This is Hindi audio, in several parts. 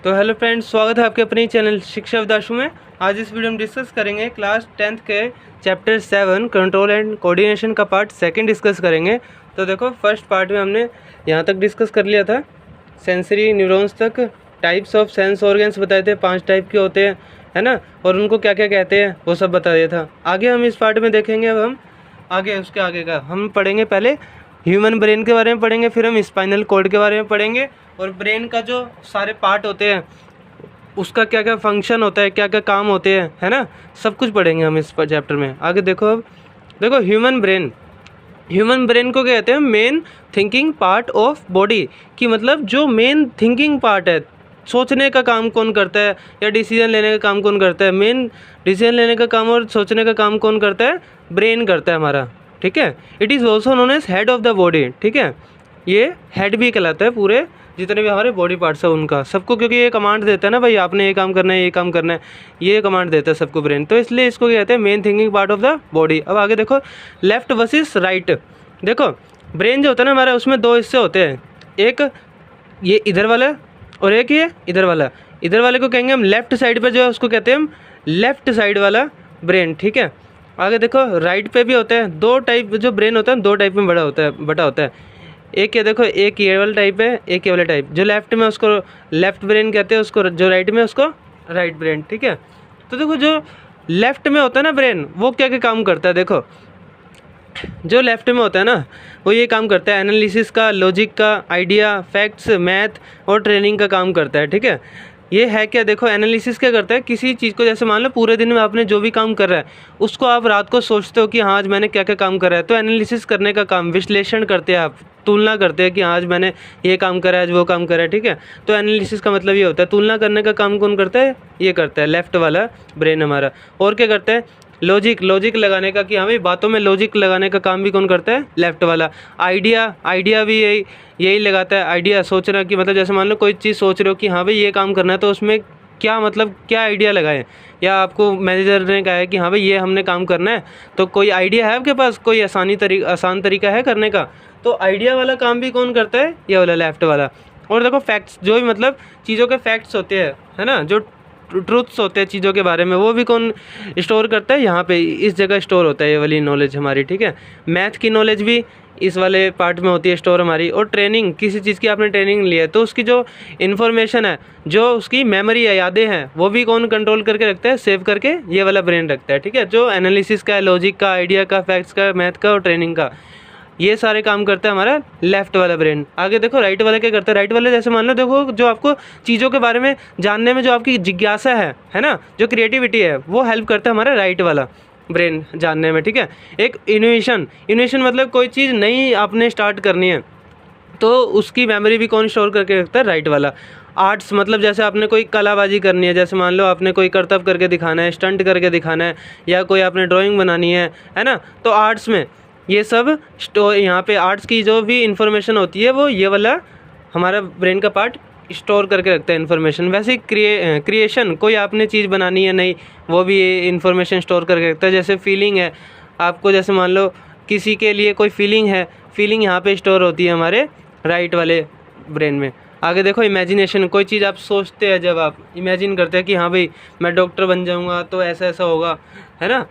तो हेलो फ्रेंड्स, स्वागत है आपके अपने चैनल शिक्षा विदाशु में। आज इस वीडियो में डिस्कस करेंगे क्लास 10th के चैप्टर 7 कंट्रोल एंड कोऑर्डिनेशन का पार्ट सेकंड डिस्कस करेंगे। तो देखो, फर्स्ट पार्ट में हमने यहाँ तक डिस्कस कर लिया था, सेंसरी न्यूरॉन्स तक। टाइप्स ऑफ सेंस ऑर्गन्स बताए थे, 5 टाइप के होते हैं, है ना, और उनको क्या क्या कहते हैं वो सब बता दिया था। आगे हम इस पार्ट में देखेंगे। अब हम आगे उसके आगे का हम पढ़ेंगे। पहले ह्यूमन ब्रेन के बारे में पढ़ेंगे, फिर हम स्पाइनल कॉर्ड के बारे में पढ़ेंगे, और ब्रेन का जो सारे पार्ट होते हैं उसका क्या क्या फंक्शन होता है, क्या क्या काम होते हैं, है ना, सब कुछ पढ़ेंगे हम इस चैप्टर में। आगे देखो, अब देखो ह्यूमन ब्रेन को कहते हैं main thinking part of body. कि मतलब जो मेन थिंकिंग पार्ट है, सोचने का काम कौन करता है या डिसीजन लेने का काम कौन करता है। मेन डिसीजन लेने का काम और सोचने का काम कौन करता है, ब्रेन करता है हमारा, ठीक है। It is also known as head of the body, ठीक है। ये हेड भी कहलाता है पूरे जितने भी हमारे बॉडी पार्ट्स है उनका, सबको, क्योंकि ये कमांड देता है ना, भाई आपने ये काम करना है, ये काम करना है, ये कमांड देता है सबको ब्रेन। तो इसलिए इसको कहते हैं main thinking part of the body. अब आगे देखो, लेफ्ट वर्सेस राइट। देखो, ब्रेन जो होता है ना हमारा, उसमें 2 हिस्से होते हैं, एक ये इधर वाला और एक ये इधर वाला। इधर वाले को कहेंगे हम लेफ्ट साइड पर जो है उसको कहते हैं हम लेफ्ट साइड वाला ब्रेन, ठीक है। आगे देखो, राइट पे भी होता है 2 टाइप, जो ब्रेन होता है 2 टाइप में बटा होता है। एक ये देखो, एक ये वाला टाइप है, एक ये वाला टाइप। जो लेफ्ट में उसको लेफ्ट ब्रेन कहते हैं, उसको जो राइट में उसको राइट ब्रेन, ठीक है। तो देखो, जो लेफ्ट में होता है ना ब्रेन, वो क्या क्या काम करता है। देखो, जो लेफ्ट में होता है ना, वो ये काम करता है एनालिसिस का, लॉजिक का, आइडिया, फैक्ट्स, मैथ और ट्रेनिंग का काम करता है, ठीक है। ये है क्या, देखो, एनालिसिस क्या करता है, किसी चीज़ को, जैसे मान लो पूरे दिन में आपने जो भी काम कर रहा है उसको आप रात को सोचते हो कि हाँ आज मैंने क्या क्या काम करा है, तो एनालिसिस करने का काम, विश्लेषण करते हैं आप, तुलना करते हैं कि आज मैंने ये काम करा है, आज वो काम करा है, ठीक है। तो एनालिसिस का मतलब ये होता है, तुलना करने का काम कौन करता है, ये करता है लेफ्ट वाला ब्रेन हमारा। और क्या करता है, लॉजिक लगाने का, कि हाँ भाई बातों में लॉजिक लगाने का काम भी कौन करता है, लेफ्ट वाला। आइडिया भी यही लगाता है, आइडिया सोचना, कि मतलब जैसे मान लो कोई चीज़ सोच रहे हो कि हाँ भाई ये काम करना है, तो उसमें क्या मतलब क्या आइडिया लगाएं, या आपको मैनेजर ने कहा है कि हाँ भाई ये हमने काम करना है, तो कोई आइडिया है आपके पास, कोई आसान तरीका है करने का, तो आइडिया वाला काम भी कौन करता है, ये वाला लेफ्ट वाला। और देखो, फैक्ट्स, जो भी मतलब चीज़ों के फैक्ट्स होते हैं, है ना, जो ट्रूथ्स होते हैं चीज़ों के बारे में, वो भी कौन स्टोर करता है, यहाँ पे इस जगह स्टोर होता है ये वाली नॉलेज हमारी, ठीक है। मैथ की नॉलेज भी इस वाले पार्ट में होती है स्टोर हमारी। और ट्रेनिंग, किसी चीज़ की आपने ट्रेनिंग ली है तो उसकी जो इन्फॉर्मेशन है, जो उसकी मेमोरी है, यादें हैं, वो भी कौन कंट्रोल करके रखता है, सेव करके ये वाला ब्रेन रखता है, ठीक है। जो एनालिसिस का, लॉजिक का, आइडिया का, फैक्ट्स का, मैथ का और ट्रेनिंग का, ये सारे काम करता है हमारा लेफ्ट वाला ब्रेन। आगे देखो, राइट वाला क्या करता है। राइट वाला, जैसे मान लो, देखो, जो आपको चीज़ों के बारे में जानने में जो आपकी जिज्ञासा है ना, जो क्रिएटिविटी है, वो हेल्प करता है हमारा राइट वाला ब्रेन जानने में, ठीक है। एक इनोवेशन मतलब कोई चीज़ नई आपने स्टार्ट करनी है, तो उसकी मेमोरी भी कौन स्टोर करके रखता है, राइट वाला। आर्ट्स मतलब जैसे आपने कोई कलाबाजी करनी है, जैसे मान लो आपने कोई करतब करके दिखाना है, स्टंट करके दिखाना है, या कोई आपने ड्राइंग बनानी है ना, तो आर्ट्स में ये सब यहाँ पे आर्ट्स की जो भी इंफॉर्मेशन होती है, वो ये वाला हमारा ब्रेन का पार्ट स्टोर करके रखता है इन्फॉर्मेशन। वैसे ही क्रिएशन, कोई आपने चीज़ बनानी है नई, वो भी ये इन्फॉर्मेशन स्टोर करके रखता है। जैसे फीलिंग है आपको, जैसे मान लो किसी के लिए कोई फीलिंग है, फीलिंग यहाँ पे स्टोर होती है हमारे राइट वाले ब्रेन में। आगे देखो, इमेजिनेशन, कोई चीज़ आप सोचते हैं, जब आप इमेजिन करते हैं कि हाँ भाई मैं डॉक्टर बन जाऊँगा तो ऐसा ऐसा होगा, है ना,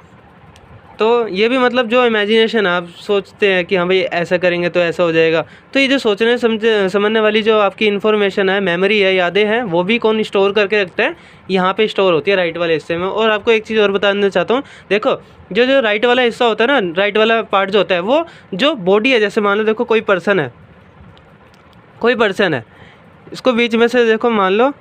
तो ये भी मतलब जो इमेजिनेशन आप सोचते हैं कि हाँ भाई ऐसा करेंगे तो ऐसा हो जाएगा। तो ये जो सोचने समझने वाली जो आपकी इन्फॉर्मेशन है, मेमोरी है, यादें हैं, वो भी कौन स्टोर करके रखता है, यहाँ पे स्टोर होती है राइट वाले हिस्से में। और आपको एक चीज़ और बताना चाहता हूँ, देखो, जो राइट वाला हिस्सा होता है ना, राइट वाला पार्ट जो होता है, वो जो बॉडी है, जैसे मान लो, देखो कोई पर्सन है, इसको बीच में से देखो, मान लो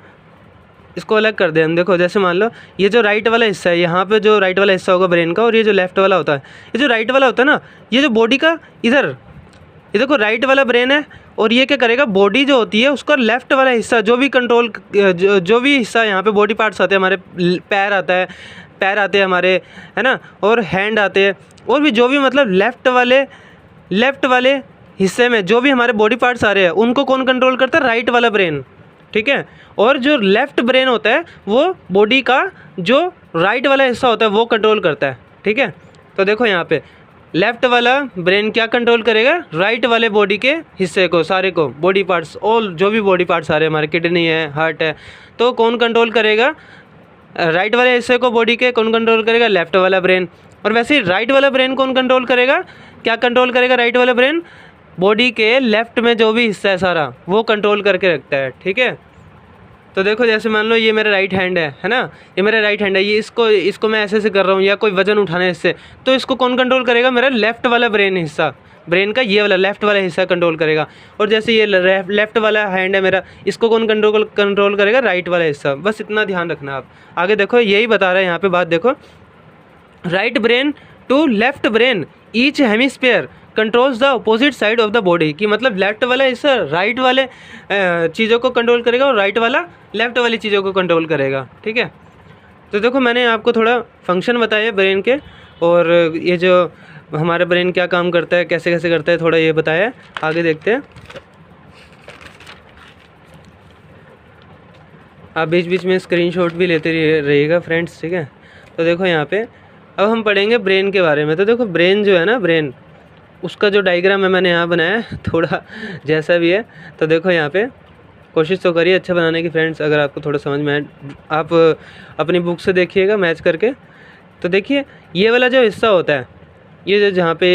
इसको अलग कर दें। देखो, जैसे मान लो ये जो राइट वाला हिस्सा है, यहाँ पे जो राइट वाला हिस्सा होगा ब्रेन का, और ये जो लेफ्ट वाला होता है, ये जो राइट वाला होता है ना, ये जो बॉडी का इधर, ये देखो राइट वाला ब्रेन है, और ये क्या करेगा, बॉडी जो होती है उसका लेफ्ट वाला हिस्सा, जो भी कंट्रोल, जो भी हिस्सा यहाँ पे बॉडी पार्ट्स आते हैं हमारे, पैर आते हैं हमारे, है ना, और हैंड आते हैं, और भी जो भी मतलब लेफ्ट वाले हिस्से में जो भी हमारे बॉडी पार्ट्स आ रहे हैं, उनको कौन कंट्रोल करता है, राइट वाला ब्रेन, ठीक है। और जो लेफ्ट ब्रेन होता है, वो बॉडी का जो राइट वाला हिस्सा होता है वो कंट्रोल करता है, ठीक है। तो देखो यहाँ पे लेफ्ट वाला ब्रेन क्या कंट्रोल करेगा, राइट वाले बॉडी के हिस्से को, सारे को, बॉडी पार्ट्स, ऑल जो भी बॉडी पार्ट्स सारे हमारे, किडनी है, हार्ट है, तो कौन कंट्रोल करेगा, राइट वाले हिस्से को बॉडी के कौन कंट्रोल करेगा, लेफ्ट वाला ब्रेन। और वैसे ही राइट वाला ब्रेन कौन कंट्रोल करेगा, क्या कंट्रोल करेगा राइट वाला ब्रेन, बॉडी के लेफ्ट में जो भी हिस्सा है सारा वो कंट्रोल करके रखता है, ठीक है। तो देखो जैसे मान लो ये मेरा राइट हैंड है ना, ये मेरा राइट हैंड है, ये इसको मैं ऐसे कर रहा हूँ, या कोई वजन उठाना है इससे, तो इसको कौन कंट्रोल करेगा, मेरा लेफ्ट वाला ब्रेन हिस्सा, ब्रेन का ये वाला लेफ्ट वाला हिस्सा कंट्रोल करेगा। और जैसे ये लेफ्ट वाला हैंड है मेरा, इसको कौन कंट्रोल करेगा, राइट वाला हिस्सा। बस इतना ध्यान रखना आप। आगे देखो यही बता रहा है यहाँ पे बात, देखो right brain to left brain each hemisphere controls the opposite side of the body, कि मतलब लेफ्ट वाला हिस्सा राइट वाले चीज़ों को कंट्रोल करेगा और राइट वाला लेफ्ट वाली चीज़ों को कंट्रोल करेगा, ठीक है। तो देखो मैंने आपको थोड़ा फंक्शन बताया ब्रेन के, और ये जो हमारा ब्रेन क्या काम करता है, कैसे कैसे करता है, थोड़ा ये बताया। आगे देखते हैं, आप बीच बीच में स्क्रीनशॉट भी लेते रहिएगा फ्रेंड्स, ठीक है। तो देखो यहाँ पे अब हम पढ़ेंगे ब्रेन के बारे में। तो देखो ब्रेन जो है ना, ब्रेन उसका जो डायग्राम है मैंने यहाँ बनाया है, थोड़ा जैसा भी है। तो देखो यहाँ पे कोशिश तो करिए अच्छा बनाने की फ्रेंड्स, अगर आपको थोड़ा समझ में आए आप अपनी बुक से देखिएगा मैच करके। तो देखिए ये वाला जो हिस्सा होता है, ये जो जहाँ पे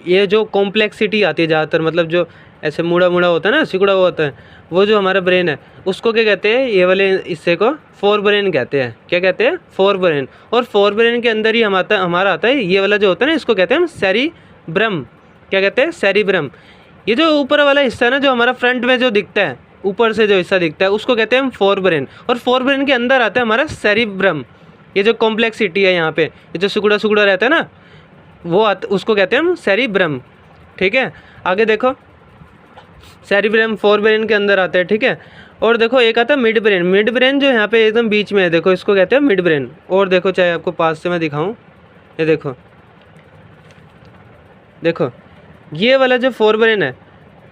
ये जो कॉम्प्लेक्सिटी आती है ज़्यादातर, मतलब जो ऐसे मुड़ा मुड़ा होता है ना, सिकुड़ा हुआ होता है, वो जो हमारा ब्रेन है उसको क्या कहते हैं, ये वाले हिस्से को फोर ब्रेन कहते हैं। क्या कहते हैं, फोर ब्रेन। और फोर ब्रेन के अंदर ही हमारा आता है ये वाला जो होता है ना, इसको कहते हैं हम सेरिब्रम। क्या कहते हैं, सेरिब्रम। ये जो ऊपर वाला हिस्सा है ना, जो हमारा फ्रंट में जो दिखता है, ऊपर से जो हिस्सा दिखता है, उसको कहते हैं हम फोर ब्रेन। और फोर ब्रेन के अंदर आता है हमारा सेरिब्रम। ये जो कॉम्प्लेक्सिटी है यहाँ पे, ये जो सिकुड़ा सिकुड़ा रहता है ना, वो उसको कहते हैं हम सेरिब्रम, ठीक है। आगे देखो सेरिब्रम फोर ब्रेन के अंदर आता है, ठीक है। और देखो एक आता है मिड ब्रेन। मिड ब्रेन जो यहाँ पे एकदम बीच में है, देखो इसको कहते हैं मिड ब्रेन। और देखो चाहे आपको पास से मैं दिखाऊं, ये देखो, देखो ये वाला जो फोर ब्रेन है,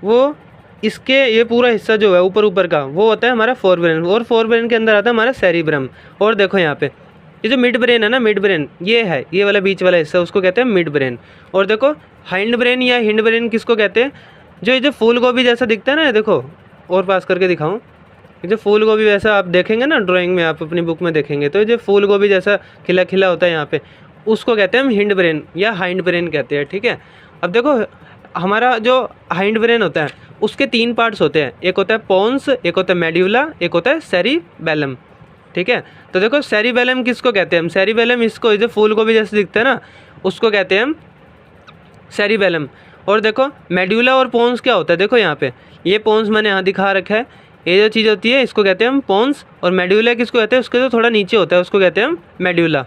वो इसके ये पूरा हिस्सा जो है ऊपर ऊपर का, वो होता है हमारा फोर ब्रेन। और फोर ब्रेन के अंदर आता है हमारा सेरिब्रम। और देखो यहाँ पे ये जो मिड ब्रेन है ना, मिड ब्रेन ये है, ये वाला बीच वाला हिस्सा, उसको कहते हैं मिड ब्रेन। और देखो हाइंड ब्रेन या हिंड ब्रेन किसको कहते हैं, जो ये जो फूल गोभी जैसा दिखता है ना, देखो और पास करके दिखाऊं, ये जो फूल गोभी वैसा आप देखेंगे ना ड्राइंग में, आप अपनी बुक में देखेंगे, तो ये जो फूल गोभी जैसा खिला खिला होता है यहाँ पे, उसको कहते हैं हम हिंड ब्रेन या हाइंड ब्रेन कहते हैं, ठीक है। अब देखो हमारा जो हाइंड ब्रेन होता है उसके तीन पार्ट्स होते हैं, एक होता है पोन्स, एक होता है मेड्यूला, एक होता है सेरिबेलम, ठीक है। तो देखो सेरिबेलम किसको कहते हैं हम, सेरिबेलम इसको जो फूल गोभी जैसे दिखता है ना, उसको कहते हैं हम सेरिबेलम। और देखो मेड्यूला और पोन्स क्या होता है, देखो यहाँ पे ये पोन्स मैंने यहाँ दिखा रखा है, ये जो चीज़ होती है इसको कहते हैं हम पोन्स। और मेड्यूला किसको कहते हैं, उसके जो थोड़ा नीचे होता है उसको कहते हैं हम मेड्यूला,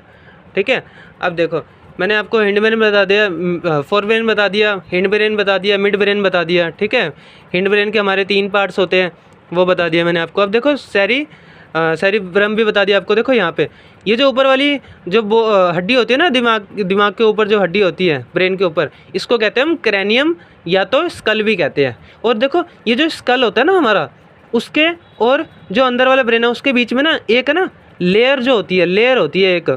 ठीक है। अब देखो मैंने आपको हिंड ब्रेन बता दिया, फोर ब्रेन बता दिया, हिंड ब्रेन बता दिया, मिड ब्रेन बता दिया, ठीक है। हिंड ब्रेन के हमारे तीन पार्ट्स होते हैं, वो बता दिया मैंने आपको। अब देखो सेरिब्रम भी बता दिया आपको। देखो यहाँ पे ये जो ऊपर वाली जो हड्डी होती है ना, दिमाग के ऊपर जो हड्डी होती है ब्रेन के ऊपर, इसको कहते हैं हम क्रैनियम या तो स्कल भी कहते हैं। और देखो ये जो स्कल होता है ना हमारा, उसके और जो अंदर वाला ब्रेन है उसके बीच में ना एक है ना लेयर जो होती है, लेयर होती है एक,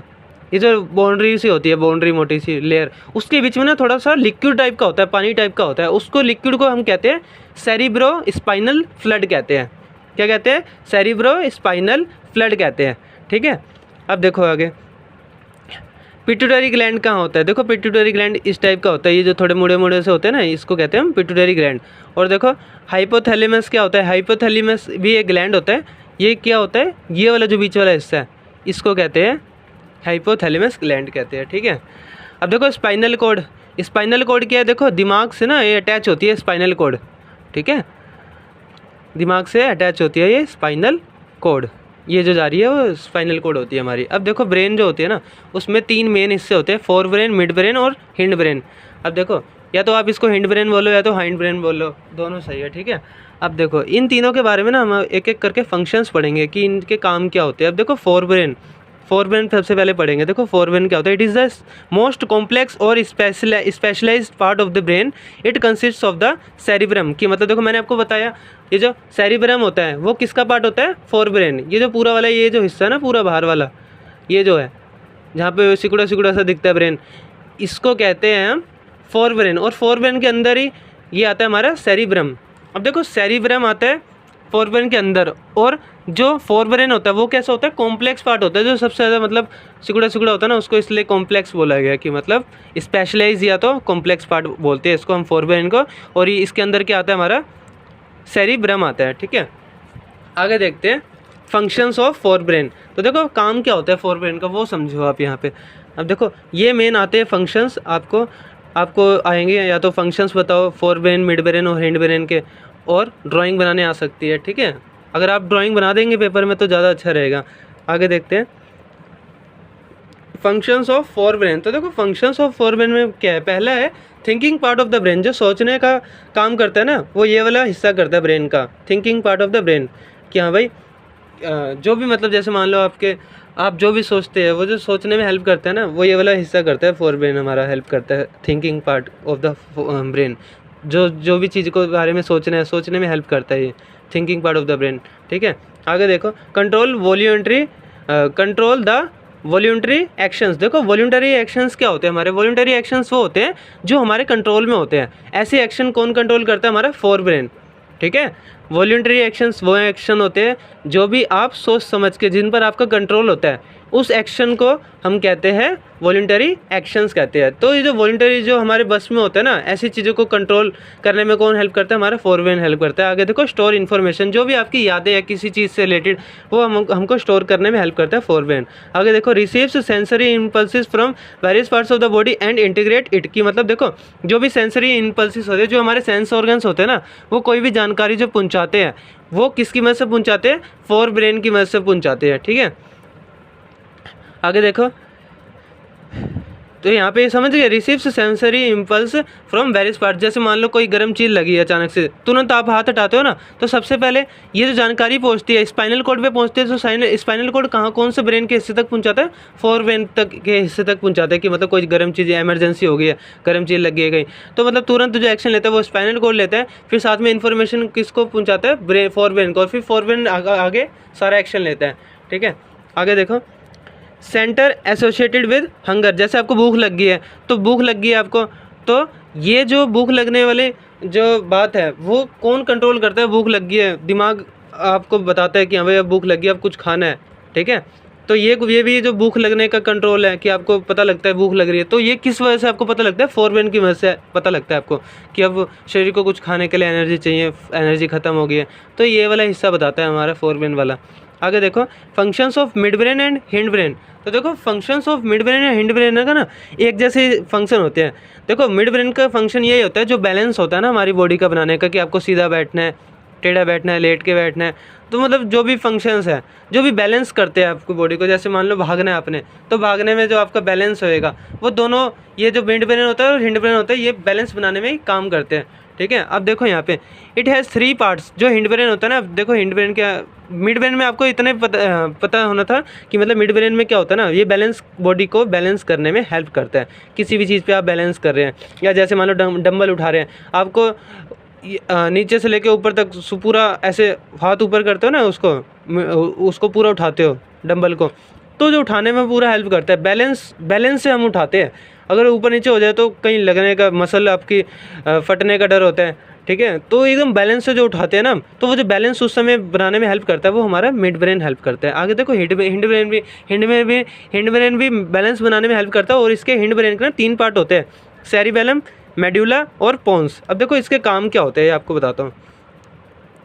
ये जो बाउंड्री सी होती है, बाउंड्री मोटी सी लेयर, उसके बीच में ना थोड़ा सा लिक्विड टाइप का होता है, पानी टाइप का होता है, उसको लिक्विड को हम कहते हैं सेरिब्रो स्पाइनल फ्लड कहते हैं। क्या कहते हैं, सेरिब्रो स्पाइनल फ्लड कहते हैं, ठीक है। अब देखो आगे पिट्यूटरी ग्लैंड कहाँ होता है, देखो पिट्यूटरी ग्लैंड इस टाइप का होता है, ये जो थोड़े मुड़े मुड़े से होते हैं ना, इसको कहते हैं हम पिट्यूटरी ग्लैंड। और देखो हाइपोथैलेमस क्या होता है, हाइपोथैलेमस भी एक ग्लैंड होता है। ये क्या होता है, ये वाला जो बीच वाला हिस्सा है इसको कहते हैं हाइपोथैलेमस ग्लैंड कहते हैं, ठीक है। अब देखो स्पाइनल कॉर्ड, स्पाइनल कॉर्ड क्या है, देखो दिमाग से ना ये अटैच होती है स्पाइनल कॉर्ड, ठीक है, दिमाग से अटैच होती है ये स्पाइनल कॉर्ड, ये जो जा रही है वो स्पाइनल कॉर्ड होती है हमारी। अब देखो ब्रेन जो होती है ना, उसमें तीन मेन हिस्से होते हैं, फोर ब्रेन, मिड ब्रेन और हिंड ब्रेन। अब देखो या तो आप इसको हिंड ब्रेन बोलो या तो हाइंड ब्रेन बोलो, दोनों सही है, ठीक है। अब देखो इन तीनों के बारे में ना हम एक एक करके फंक्शंस पढ़ेंगे कि इनके काम क्या होते हैं। अब देखो फोर ब्रेन सबसे पहले पढ़ेंगे। देखो फोर ब्रेन क्या होता है, it is the most complex और specialised part of the brain, it consists of the cerebrum. की मतलब देखो मैंने आपको बताया ये जो सेरिब्रम होता है वो किसका पार्ट होता है, फोर ब्रेन। ये जो पूरा वाला ये जो हिस्सा है ना, पूरा बाहर वाला ये जो है जहाँ पे सिकुड़ा सिकुड़ा सा दिखता है ब्रेन, इसको कहते हैं हम फोर ब्रेन, और फोर ब्रेन के अंदर ही ये आता है हमारा सेरिब्रम। अब देखो सेरिब्रम आता है फोर ब्रेन के अंदर, और जो फोर ब्रेन होता है वो कैसा होता है, कॉम्प्लेक्स पार्ट होता है, जो सबसे ज़्यादा मतलब सिकुड़ा सिकुड़ा होता है ना, उसको इसलिए कॉम्प्लेक्स बोला गया कि मतलब स्पेशलाइज या तो कॉम्प्लेक्स पार्ट बोलते हैं इसको हम फोर ब्रेन को। और ये इसके अंदर क्या आता है हमारा सेरिब्रम आता है, ठीक है। आगे देखते हैं फंक्शंस ऑफ फोर ब्रेन। तो देखो काम क्या होता है फोर ब्रेन का वो समझो आप यहाँ पे। अब देखो ये मेन आते हैं फंक्शंस, आपको आएंगे या तो फंक्शंस बताओ फोर ब्रेन, मिड ब्रेन और हिंड ब्रेन के, और ड्राइंग बनाने आ सकती है, ठीक है। अगर आप ड्राइंग बना देंगे पेपर में तो ज़्यादा अच्छा रहेगा। आगे देखते हैं फंक्शंस ऑफ फोर ब्रेन। तो देखो फंक्शंस ऑफ फोर ब्रेन में क्या है, पहला है thinking part of the brain, जो सोचने का काम करता है ना, वो ये वाला हिस्सा करता है ब्रेन का, thinking part of the brain. कि हाँ भाई जो भी मतलब जैसे मान लो आप जो भी सोचते हैं वो जो सोचने में हेल्प करता है ना, वो ये वाला हिस्सा करता है फोर ब्रेन हमारा, हेल्प करता है thinking part of the brain. जो भी चीज़ को बारे में सोचने में हेल्प करता है ये thinking part of the brain, ठीक है। आगे देखो कंट्रोल द वॉल्यूंटरी एक्शंस। देखो वॉल्यूंटरी एक्शंस क्या होते हैं, हमारे वॉल्यूंटरी एक्शंस वो होते हैं जो हमारे कंट्रोल में होते हैं। ऐसे एक्शन कौन कंट्रोल करता है, हमारा फोर ब्रेन, ठीक है। वॉल्यूंटरी एक्शंस वो एक्शन होते हैं जो भी आप सोच समझ के, जिन पर आपका कंट्रोल होता है, उस एक्शन को हम कहते हैं वॉल्यूंटरी एक्शंस कहते हैं। तो ये जो वॉल्यूंटरी जो हमारे बस में होता है ना, ऐसी चीज़ों को कंट्रोल करने में कौन हेल्प करता है, हमारा फोर ब्रेन हेल्प करता है। आगे देखो स्टोर इन्फॉर्मेशन, जो भी आपकी यादें है किसी चीज़ से रिलेटेड, वो हमको स्टोर करने में हेल्प करता है फोर ब्रेन। आगे देखो receives sensory impulses from various parts of the body and integrate it. की मतलब देखो जो भी सेंसरी इम्पल्सिस होते हैं, जो हमारे सेंस ऑर्गन्स होते हैं ना, वो कोई भी जानकारी जो पहुँचाते हैं वो किसकी मदद से पहुँचाते हैं, फोर ब्रेन की मदद से पहुँचाते हैं, ठीक है। आगे देखो तो यहाँ पे समझ गए, receives sensory impulse from various part. जैसे मान लो कोई गर्म चीज़ लगी है अचानक से, तुरंत आप हाथ हटाते हो ना, तो सबसे पहले ये जो जानकारी पहुँचती है स्पाइनल कॉर्ड पे पहुँचती है। तो स्पाइनल कॉर्ड कहाँ, कौन से ब्रेन के हिस्से तक पहुँचाता है, फोर ब्रेन तक के हिस्से तक पहुँचाता है। कि मतलब कोई गर्म चीज़ एमरजेंसी हो गई है, गर्म चीज़ लगी है कहीं, तो मतलब तुरंत जो एक्शन लेता है वो स्पाइनल कॉर्ड लेता है। फिर साथ में इन्फॉर्मेशन किसको पहुँचाता है, फोर ब्रेन को, और फिर फोर ब्रेन आगे सारा एक्शन लेता है, ठीक है। आगे देखो सेंटर एसोसिएटेड विद हंगर। जैसे आपको भूख लग गई है, तो भूख लग गई है आपको, तो ये जो भूख लगने वाले जो बात है वो कौन कंट्रोल करता है, भूख लग गई है, दिमाग आपको बताता है कि हाँ भाई अब भूख लगी है, अब कुछ खाना है, ठीक है। तो ये भी जो भूख लगने का कंट्रोल है कि आपको पता लगता है भूख लग रही है, तो ये किस वजह से आपको पता लगता है, फोर ब्रेन की वजह से पता लगता है आपको कि अब शरीर को कुछ खाने के लिए एनर्जी चाहिए, एनर्जी ख़त्म हो गई है। तो ये वाला हिस्सा बताता है हमारा फोर ब्रेन वाला। आगे देखो functions of mid brain and hind brain. तो देखो functions of mid brain and hind brain का ना एक जैसे फंक्शन होते हैं। देखो मिड ब्रेन का फंक्शन यही होता है जो बैलेंस होता है ना हमारी बॉडी का बनाने का, कि आपको सीधा बैठना है, टेढ़ा बैठना है, लेट के बैठना है। तो मतलब जो भी फंक्शंस है जो भी बैलेंस करते हैं आपको बॉडी को, जैसे मान लो भागना है आपने, तो भागने में जो आपका बैलेंस होएगा वो दोनों, ये जो मिड ब्रेन होता है और हिंड ब्रेन होता है, ये बैलेंस बनाने में ही काम करते हैं, ठीक है। अब देखो यहाँ पे इट हैज़ 3 पार्ट्स। जो हिंड ब्रेन होता है ना, देखो हिंड ब्रेन क्या, मिड ब्रेन में आपको इतने पता होना था कि मतलब मिड ब्रेन में क्या होता है ना, ये बैलेंस, बॉडी को बैलेंस करने में हेल्प करता है। किसी भी चीज़ पे आप बैलेंस कर रहे हैं, या जैसे मान लो डंबल उठा रहे हैं, आपको नीचे से लेके ऊपर तक पूरा ऐसे हाथ ऊपर करते हो ना, उसको पूरा उठाते हो डंबल को, तो जो उठाने में पूरा हेल्प करता है। बैलेंस से हम उठाते हैं। अगर ऊपर नीचे हो जाए तो कहीं लगने का, मसल आपकी फटने का डर होता है, ठीक है। तो एकदम बैलेंस से जो उठाते हैं ना, तो वो जो बैलेंस उस समय बनाने में हेल्प करता है, वो हमारा मिड ब्रेन हेल्प करता है। आगे देखो हिंड ब्रेन भी बैलेंस बनाने में हेल्प करता है। और इसके हिंड ब्रेन के ना 3 पार्ट होते हैं, सेरिबेलम, मेडुला और पोन्स। अब देखो इसके काम क्या होते हैं आपको बताता हूँ।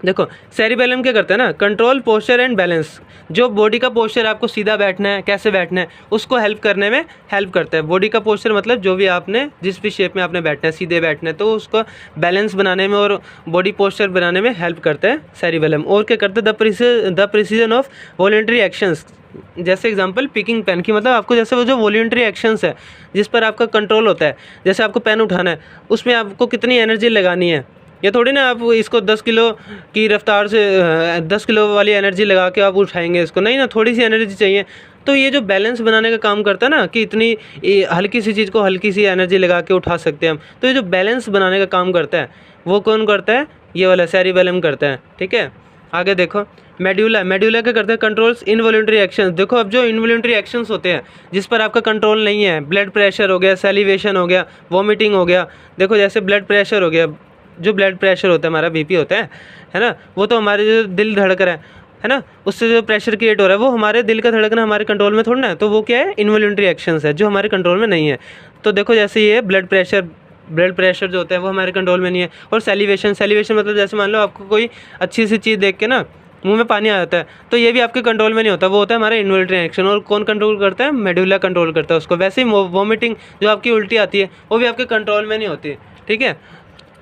देखो सेरिबेलम क्या करता है ना, कंट्रोल पोस्चर एंड बैलेंस। जो बॉडी का पोस्चर, आपको सीधा बैठना है, कैसे बैठना है, उसको हेल्प करने में हेल्प करता है। बॉडी का पोस्चर मतलब जो भी आपने, जिस भी शेप में आपने बैठना है, सीधे बैठना है, तो उसको बैलेंस बनाने में और बॉडी पोस्चर बनाने में हेल्प करता है सेरिबेलम। और क्या करता है, the precision of voluntary actions. जैसे एग्जांपल पिकिंग पेन की, मतलब आपको जैसे वो जो वॉलंटरी एक्शंस है जिस पर आपका कंट्रोल होता है, जैसे आपको पेन उठाना है, उसमें आपको कितनी एनर्जी लगानी है। ये थोड़ी ना आप इसको 10 किलो की रफ्तार से 10 किलो वाली एनर्जी लगा के आप उठाएंगे इसको, नहीं ना, थोड़ी सी एनर्जी चाहिए। तो ये जो बैलेंस बनाने का काम करता है ना, कि इतनी हल्की सी चीज़ को हल्की सी एनर्जी लगा के उठा सकते हैं हम, तो ये जो बैलेंस बनाने का काम करता है वो कौन करता है, ये वाला सेरिबेलम करता है, ठीक है। आगे देखो मेड्यूला, मेड्यूला क्या करते हैं, कंट्रोल्स इनवॉलंटरी एक्शंस। देखो अब जो इनवॉलंटरी एक्शंस होते हैं जिस पर आपका कंट्रोल नहीं है, ब्लड प्रेशर हो गया, सैलिवेशन हो गया, वॉमिटिंग हो गया। देखो जैसे ब्लड प्रेशर हो गया, जो ब्लड प्रेशर होता है हमारा बीपी होता है ना, वो तो हमारे जो दिल धड़क रहा है ना, उससे जो प्रेशर क्रिएट हो रहा है वो हमारे दिल का धड़कना हमारे कंट्रोल में थोड़ा ना है, तो वो क्या है, इनवॉलंटरी एक्शंस है जो हमारे कंट्रोल में नहीं है। तो देखो जैसे ये ब्लड प्रेशर जो होता है वो हमारे कंट्रोल में नहीं है। और सैलिवेशन, सैलिवेशन मतलब जैसे मान लो आपको कोई अच्छी सी चीज़ देख के ना मुंह में पानी आ जाता है, तो ये भी आपके कंट्रोल में नहीं होता, वो होता है हमारा इनवॉलंटरी एक्शन। और कौन कंट्रोल करता है, मेडुला कंट्रोल करता है उसको। वैसे ही वॉमिटिंग जो आपकी उल्टी आती है वो भी आपके कंट्रोल में नहीं होती, ठीक है,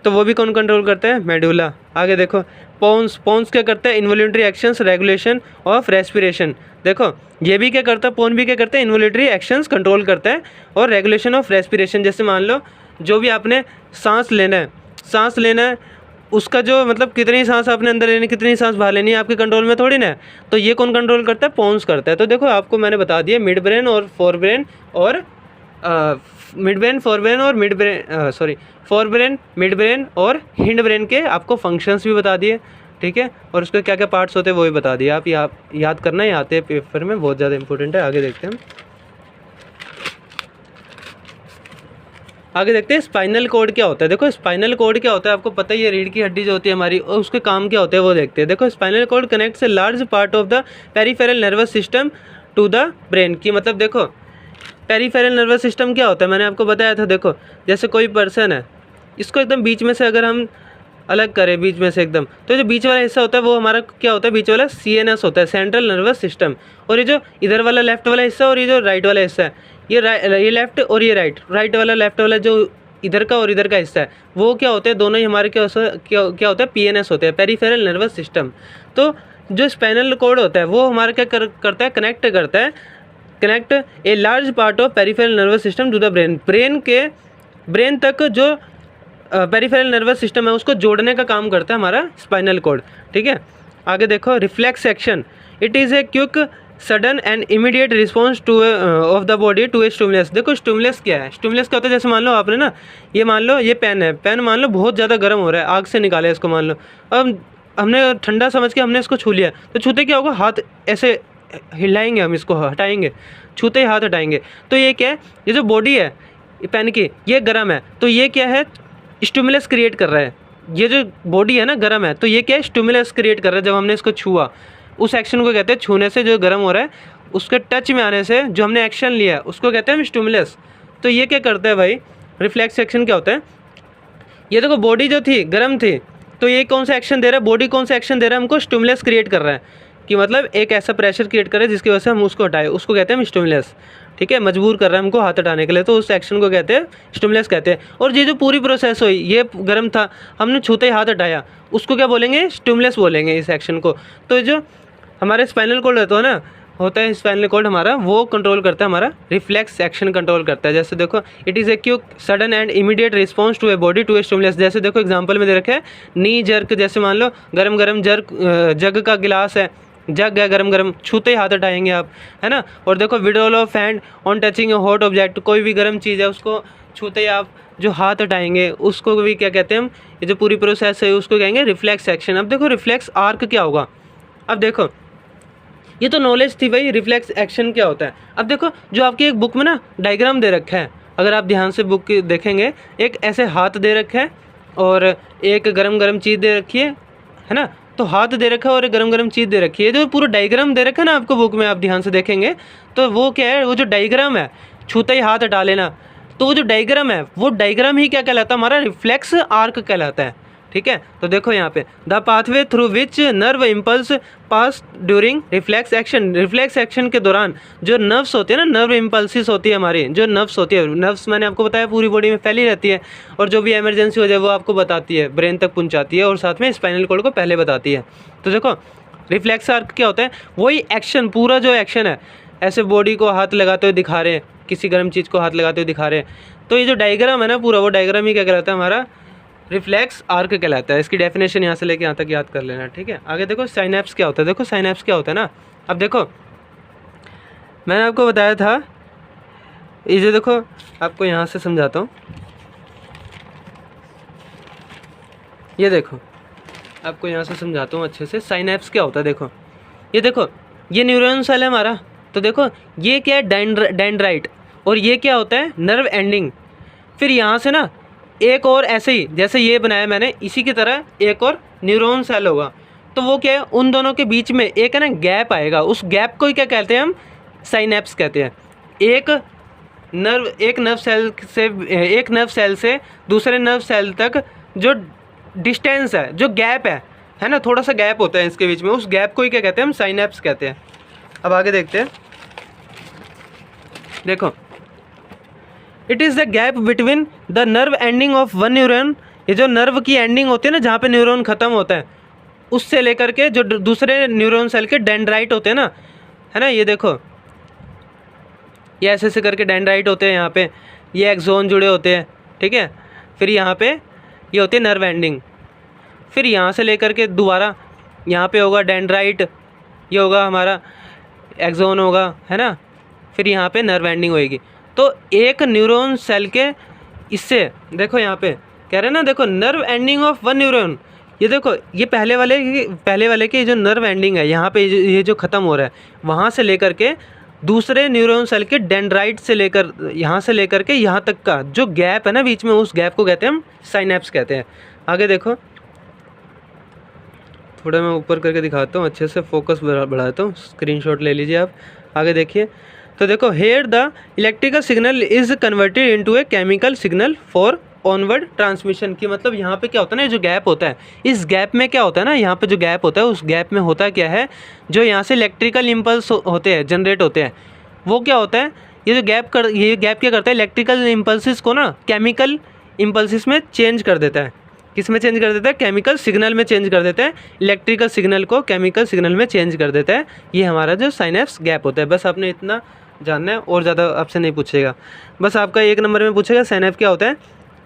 तो वो भी कौन कंट्रोल करता है, मेडुला। आगे देखो पोन्स, पोन्स क्या करता है, involuntary actions, regulation of respiration. देखो ये भी क्या करता है, पोन भी क्या करता है, इनवॉलंटरी एक्शंस कंट्रोल करता है और रेगुलेशन ऑफ रेस्पिरेशन। जैसे मान लो जो भी आपने सांस लेना है उसका जो मतलब कितनी सांस आपने अंदर लेनी, कितनी सांस बाहर लेनी है, आपके कंट्रोल में थोड़ी ना है, तो ये कौन कंट्रोल करता है, पोन्स करता है। तो देखो आपको मैंने बता दिया मिड ब्रेन और फोर ब्रेन और मिड ब्रेन, फोर ब्रेन और mid brain, sorry fore brain, mid brain और हिंड ब्रेन के आपको फंक्शंस भी बता दिए, ठीक है, और उसके क्या क्या पार्ट्स होते हैं वो भी बता दिया। आप याद करना है, आते हैं पेपर में, बहुत ज़्यादा इंपॉर्टेंट है। आगे देखते हैं स्पाइनल कोड क्या होता है। देखो स्पाइनल कोड क्या होता है आपको पता ही है, रीढ़ की हड्डी जो होती है हमारी, और उसके काम क्या होते हैं वो देखते हैं। देखो spinal cord connects a large part of the peripheral nervous system to the brain की। मतलब देखो पेरिफेरल नर्वस सिस्टम क्या होता है, मैंने आपको बताया था। देखो जैसे कोई पर्सन है, इसको एकदम बीच में से अगर हम अलग करें, बीच में से एकदम, तो जो बीच वाला हिस्सा होता है वो हमारा क्या होता है, बीच वाला CNS होता है, सेंट्रल नर्वस सिस्टम। और ये जो इधर वाला लेफ्ट वाला हिस्सा और ये जो राइट वाला हिस्सा है, ये लेफ्ट और ये राइट वाला, लेफ्ट वाला जो इधर का और इधर का हिस्सा है वो क्या होते हैं, दोनों ही हमारे क्या होता है, PNS होते हैं, पेरिफेरल नर्वस सिस्टम। तो जो स्पाइनल कोड होता है वो हमारा क्या करता है, connect a large part of peripheral nervous system to the brain. Brain तक जो पेरिफेरल नर्वस सिस्टम है उसको जोड़ने का काम करता है हमारा स्पाइनल कोड, ठीक है। आगे देखो reflex action, it is a quick sudden and immediate response to of the body to a stimulus. देखो स्टिमुलस क्या है, स्टिमुलस क्या होता है, जैसे मान लो आपने ना, ये मान लो ये पेन है, पेन मान लो बहुत ज़्यादा गर्म हो रहा है, आग से निकाले इसको मान लो, अब हमने ठंडा समझ के हमने इसको छू लिया, तो छूते क्या होगा, हाथ ऐसे हिलाएंगे, हम इसको हटाएंगे, छूते ही हाथ हटाएंगे। तो ये क्या है, ये जो बॉडी है पेन की ये गर्म है, तो ये क्या है, स्टिमुलस क्रिएट कर रहा है। ये जो बॉडी है ना गर्म है, तो ये क्या है, स्टिमुलस क्रिएट कर रहा है। जब हमने इसको छुआ, उस एक्शन को कहते हैं, छूने से जो गर्म हो रहा है उसके टच में आने से जो हमने एक्शन लिया है उसको कहते हैं स्टिमुलस। तो ये क्या करता है भाई, रिफ्लेक्स एक्शन क्या होता है, ये देखो बॉडी जो थी गर्म थी, तो ये कौन सा एक्शन दे रहा है, बॉडी कौन सा एक्शन दे रहा है हमको, स्टिमुलस क्रिएट कर रहा है, कि मतलब एक ऐसा प्रेशर क्रिएट करे जिसकी वजह से हम उसको हटाए, उसको कहते हैं स्टिमुलस, ठीक है, मजबूर कर रहा है हमको हाथ हटाने के लिए, तो उस एक्शन को कहते हैं स्टिमुलस कहते हैं। और ये जो पूरी प्रोसेस हुई, ये गर्म था, हमने छूते ही हाथ हटाया, उसको क्या बोलेंगे, स्टिमुलस बोलेंगे इस एक्शन को। तो जो हमारे स्पाइनल कोड होता है स्पाइनल कोड हमारा, वो कंट्रोल करता है, हमारा रिफ्लेक्स एक्शन कंट्रोल करता है। जैसे देखो it is a quick sudden and immediate response to a body to a stimulus. जैसे देखो एग्जांपल में दे रखा है नी जर्क, जैसे मान लो गरम जग का गिलास है, जग है गरम, छूते ही हाथ हटाएंगे आप, है ना। और देखो withdrawal of hand on touching A hot object, कोई भी गर्म चीज़ है उसको छूते ही आप जो हाथ हटाएंगे उसको भी क्या कहते हैं हम, ये जो पूरी प्रोसेस है उसको कहेंगे रिफ्लेक्स एक्शन। अब देखो रिफ्लेक्स आर्क क्या होगा, अब देखो ये तो नॉलेज थी भाई, रिफ्लेक्स एक्शन क्या होता है। अब देखो जो आपकी एक बुक में ना डायग्राम दे रखा है, अगर आप ध्यान से बुक देखेंगे, एक ऐसे हाथ दे रखा है और एक गरम चीज़ दे रखी है ना, तो हाथ दे रखा है और एक गरम चीज़ दे रखी है। जो पूरा डायग्राम दे रखा है ना आपको बुक में, आप ध्यान से देखेंगे तो वो क्या है, वो जो डायग्राम है, छूते ही हाथ हटा लेना, तो वो जो डायग्राम है वो डायग्राम ही क्या कहलाता है, हमारा रिफ्लेक्स आर्क कहलाता है, ठीक है। तो देखो यहाँ पे the pathway through which nerve impulse pass during reflex action. Reflex action के दौरान जो नर्व्स होते हैं ना, नर्व इम्पल्सिस होती है हमारी, जो नर्व्स होती है, नर्व्स मैंने आपको बताया पूरी बॉडी में फैली रहती है, और जो भी इमरजेंसी हो जाए वो आपको बताती है, ब्रेन तक पहुँचाती है, और साथ में स्पाइनल कोड को पहले बताती है। तो देखो रिफ्लेक्स आर्क क्या होता है, वही एक्शन, पूरा जो एक्शन है, ऐसे बॉडी को हाथ लगाते हुए दिखा रहे हैं, किसी गर्म चीज़ को हाथ लगाते हुए दिखा रहे हैं, तो ये जो डायग्राम है ना पूरा, वो डायग्राम ही क्या कहलाता है, हमारा रिफ्लेक्स आर्क कहलाता है। इसकी डेफिनेशन यहाँ से लेके यहाँ तक याद कर लेना, ठीक है। आगे देखो साइनेप्स क्या होता है। देखो साइनेप्स क्या होता है ना, अब देखो मैंने आपको बताया था, ये जो देखो आपको यहाँ से समझाता हूँ, ये देखो आपको यहाँ से समझाता हूँ अच्छे से। साइनेप्स क्या होता है, देखो ये न्यूरॉन सेल है हमारा, तो देखो ये क्या है, डेंड्राइट, और ये क्या होता है, नर्व एंडिंग। फिर यहाँ से ना एक और ऐसे ही जैसे ये बनाया मैंने, इसी की तरह एक और न्यूरॉन सेल होगा, तो वो क्या है, उन दोनों के बीच में एक है ना गैप आएगा, उस गैप को ही क्या कहते हैं हम, साइनेप्स कहते हैं। एक नर्व सेल से दूसरे नर्व सेल तक जो डिस्टेंस है, जो गैप है ना, थोड़ा सा गैप होता है इसके बीच में, उस गैप को ही क्या कहते हैं हम, साइनेप्स कहते हैं। अब आगे देखते हैं, देखो it is the gap between the nerve ending of one neuron, ये जो नर्व की एंडिंग होती है ना, जहाँ पे न्यूरॉन ख़त्म होता है, उससे लेकर के जो दूसरे न्यूरॉन सेल के डेंड्राइट होते हैं ना, है ना, ये देखो ये ऐसे करके डेंड्राइट होते हैं, यहाँ पे ये एक्सोन जुड़े होते हैं, ठीक है। फिर यहाँ पे ये होती है नर्व एंडिंग, फिर यहाँ से लेकर के दोबारा यहाँ पे होगा डेंड्राइट, ये होगा हमारा एक्सोन होगा, है ना, फिर यहाँ पे नर्व एंडिंग होएगी। तो एक न्यूरॉन सेल के इससे देखो यहाँ पे कह रहे हैं ना, देखो nerve ending of one neuron, ये देखो ये पहले वाले के जो नर्व एंडिंग है यहाँ पे, ये जो ख़त्म हो रहा है, वहाँ से लेकर के दूसरे न्यूरॉन सेल के डेंड्राइट से लेकर यहाँ से लेकर के यहाँ तक का जो गैप है ना बीच में, उस गैप को कहते हैं हम साइनेप्स कहते हैं। आगे देखो, थोड़ा मैं ऊपर करके दिखाता हूँ, अच्छे से फोकस बढ़ाता हूँ, स्क्रीनशॉट ले लीजिए आप। आगे देखिए, तो देखो here the electrical signal is converted into a chemical signal for onward transmission, की मतलब यहाँ पे क्या होता है ना, जो गैप होता है, इस गैप में क्या होता है ना, यहाँ पे जो गैप होता है, उस गैप में होता क्या है, जो यहाँ से इलेक्ट्रिकल इम्पल्स होते हैं, जनरेट होते हैं, वो क्या होता है, ये गैप क्या करता है, इलेक्ट्रिकल इम्पल्सिस को ना केमिकल इम्पल्सिस में चेंज कर देता है। किस में चेंज कर देता है, केमिकल सिग्नल में चेंज कर देता है, इलेक्ट्रिकल सिग्नल को केमिकल सिग्नल में चेंज कर देता है। ये हमारा जो साइनेप्स गैप होता है, बस आपने इतना जानना है, और ज़्यादा आपसे नहीं पूछेगा। बस आपका 1 नंबर में पूछेगा साइनेप्स क्या होता है,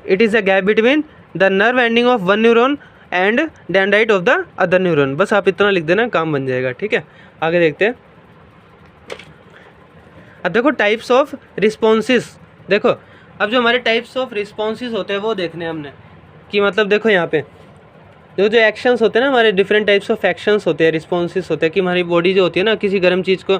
it is a gap between the nerve ending of one neuron and dendrite of the other neuron. बस आप इतना लिख देना, काम बन जाएगा, ठीक है। आगे देखते हैं, अब देखो टाइप्स ऑफ रिस्पॉन्सेस, देखो अब जो हमारे टाइप्स ऑफ रिस्पॉन्सेस होते हैं वो देखने हमने, कि मतलब देखो यहाँ पे जो एक्शंस होते हैं ना, हमारे डिफरेंट टाइप्स ऑफ एक्शंस होते हैं, रिस्पॉन्सेस होते हैं, कि हमारी बॉडी जो होती है ना, किसी गर्म चीज़ को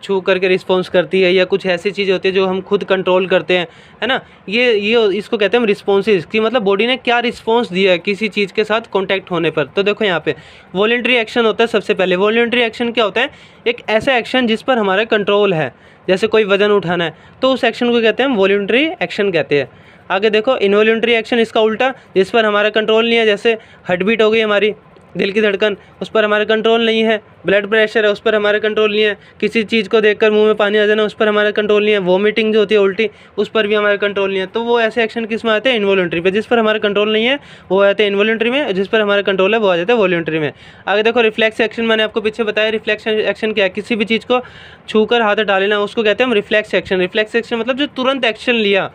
छू करके रिस्पॉन्स करती है, या कुछ ऐसी चीज़ होती है जो हम खुद कंट्रोल करते हैं, है ना, ये इसको कहते हैं हम रिस्पॉन्सेस, कि मतलब बॉडी ने क्या रिस्पॉन्स दिया है किसी चीज़ के साथ कॉन्टैक्ट होने पर। तो देखो यहाँ पे वॉलंटरी एक्शन होता है सबसे पहले। वॉलंटरी एक्शन क्या होता है, एक ऐसा एक्शन जिस पर हमारा कंट्रोल है, जैसे कोई वजन उठाना है, तो उस एक्शन को कहते हैं हम वॉलंटरी एक्शन कहते हैं। आगे देखो इनवॉलंटरी एक्शन, इसका उल्टा, जिस पर हमारा कंट्रोल नहीं है, जैसे हार्ट बीट हो गई हमारी, दिल की धड़कन, उस पर हमारा कंट्रोल नहीं है, ब्लड प्रेशर है, उस पर हमारा कंट्रोल नहीं है, किसी चीज़ को देखकर मुंह में पानी आ जाना, उस पर हमारा कंट्रोल नहीं है, वोमिटिंग जो होती है उल्टी, उस पर भी हमारा कंट्रोल नहीं है। तो वो ऐसे एक्शन किस में आते हैं, इनवॉलंटरी पे। जिस पर हमारा कंट्रोल नहीं है वो आते हैं इनवॉलंटरी में, जिस पर हमारा कंट्रोल है वो आ जाता है वॉलंटरी में। आगे देखो रिफ्लेक्स एक्शन, मैंने आपको पीछे बताया रिफ्लेक्स एक्शन क्या है, किसी भी चीज़ को छू कर हाथ हटा लेना, उसको कहते हैं हम रिफ्लेक्स एक्शन। रिफ्लेक्स एक्शन मतलब जो तुरंत एक्शन लिया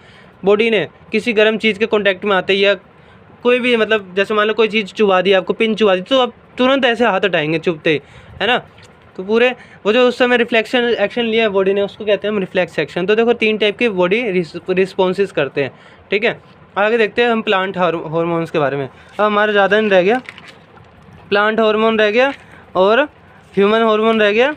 बॉडी ने किसी गर्म चीज़ के कॉन्टैक्ट में आते, या कोई भी, मतलब जैसे मान लो कोई चीज़ चुबा दी, आपको पिन चुबा दी, तो आप तुरंत ऐसे हाथ हटाएंगे चुभते ही, है ना। तो पूरे वो जो उस समय रिफ्लेक्शन एक्शन लिया है बॉडी ने, उसको कहते हैं हम रिफ्लेक्स एक्शन। तो देखो 3 टाइप की बॉडी रिस्पॉन्सेस करते हैं, ठीक है। आगे देखते हैं हम प्लांट हार्मोन्स के बारे में। अब हमारा ज़्यादा नहीं रह गया, प्लांट हार्मोन रह गया और ह्यूमन हार्मोन रह गया,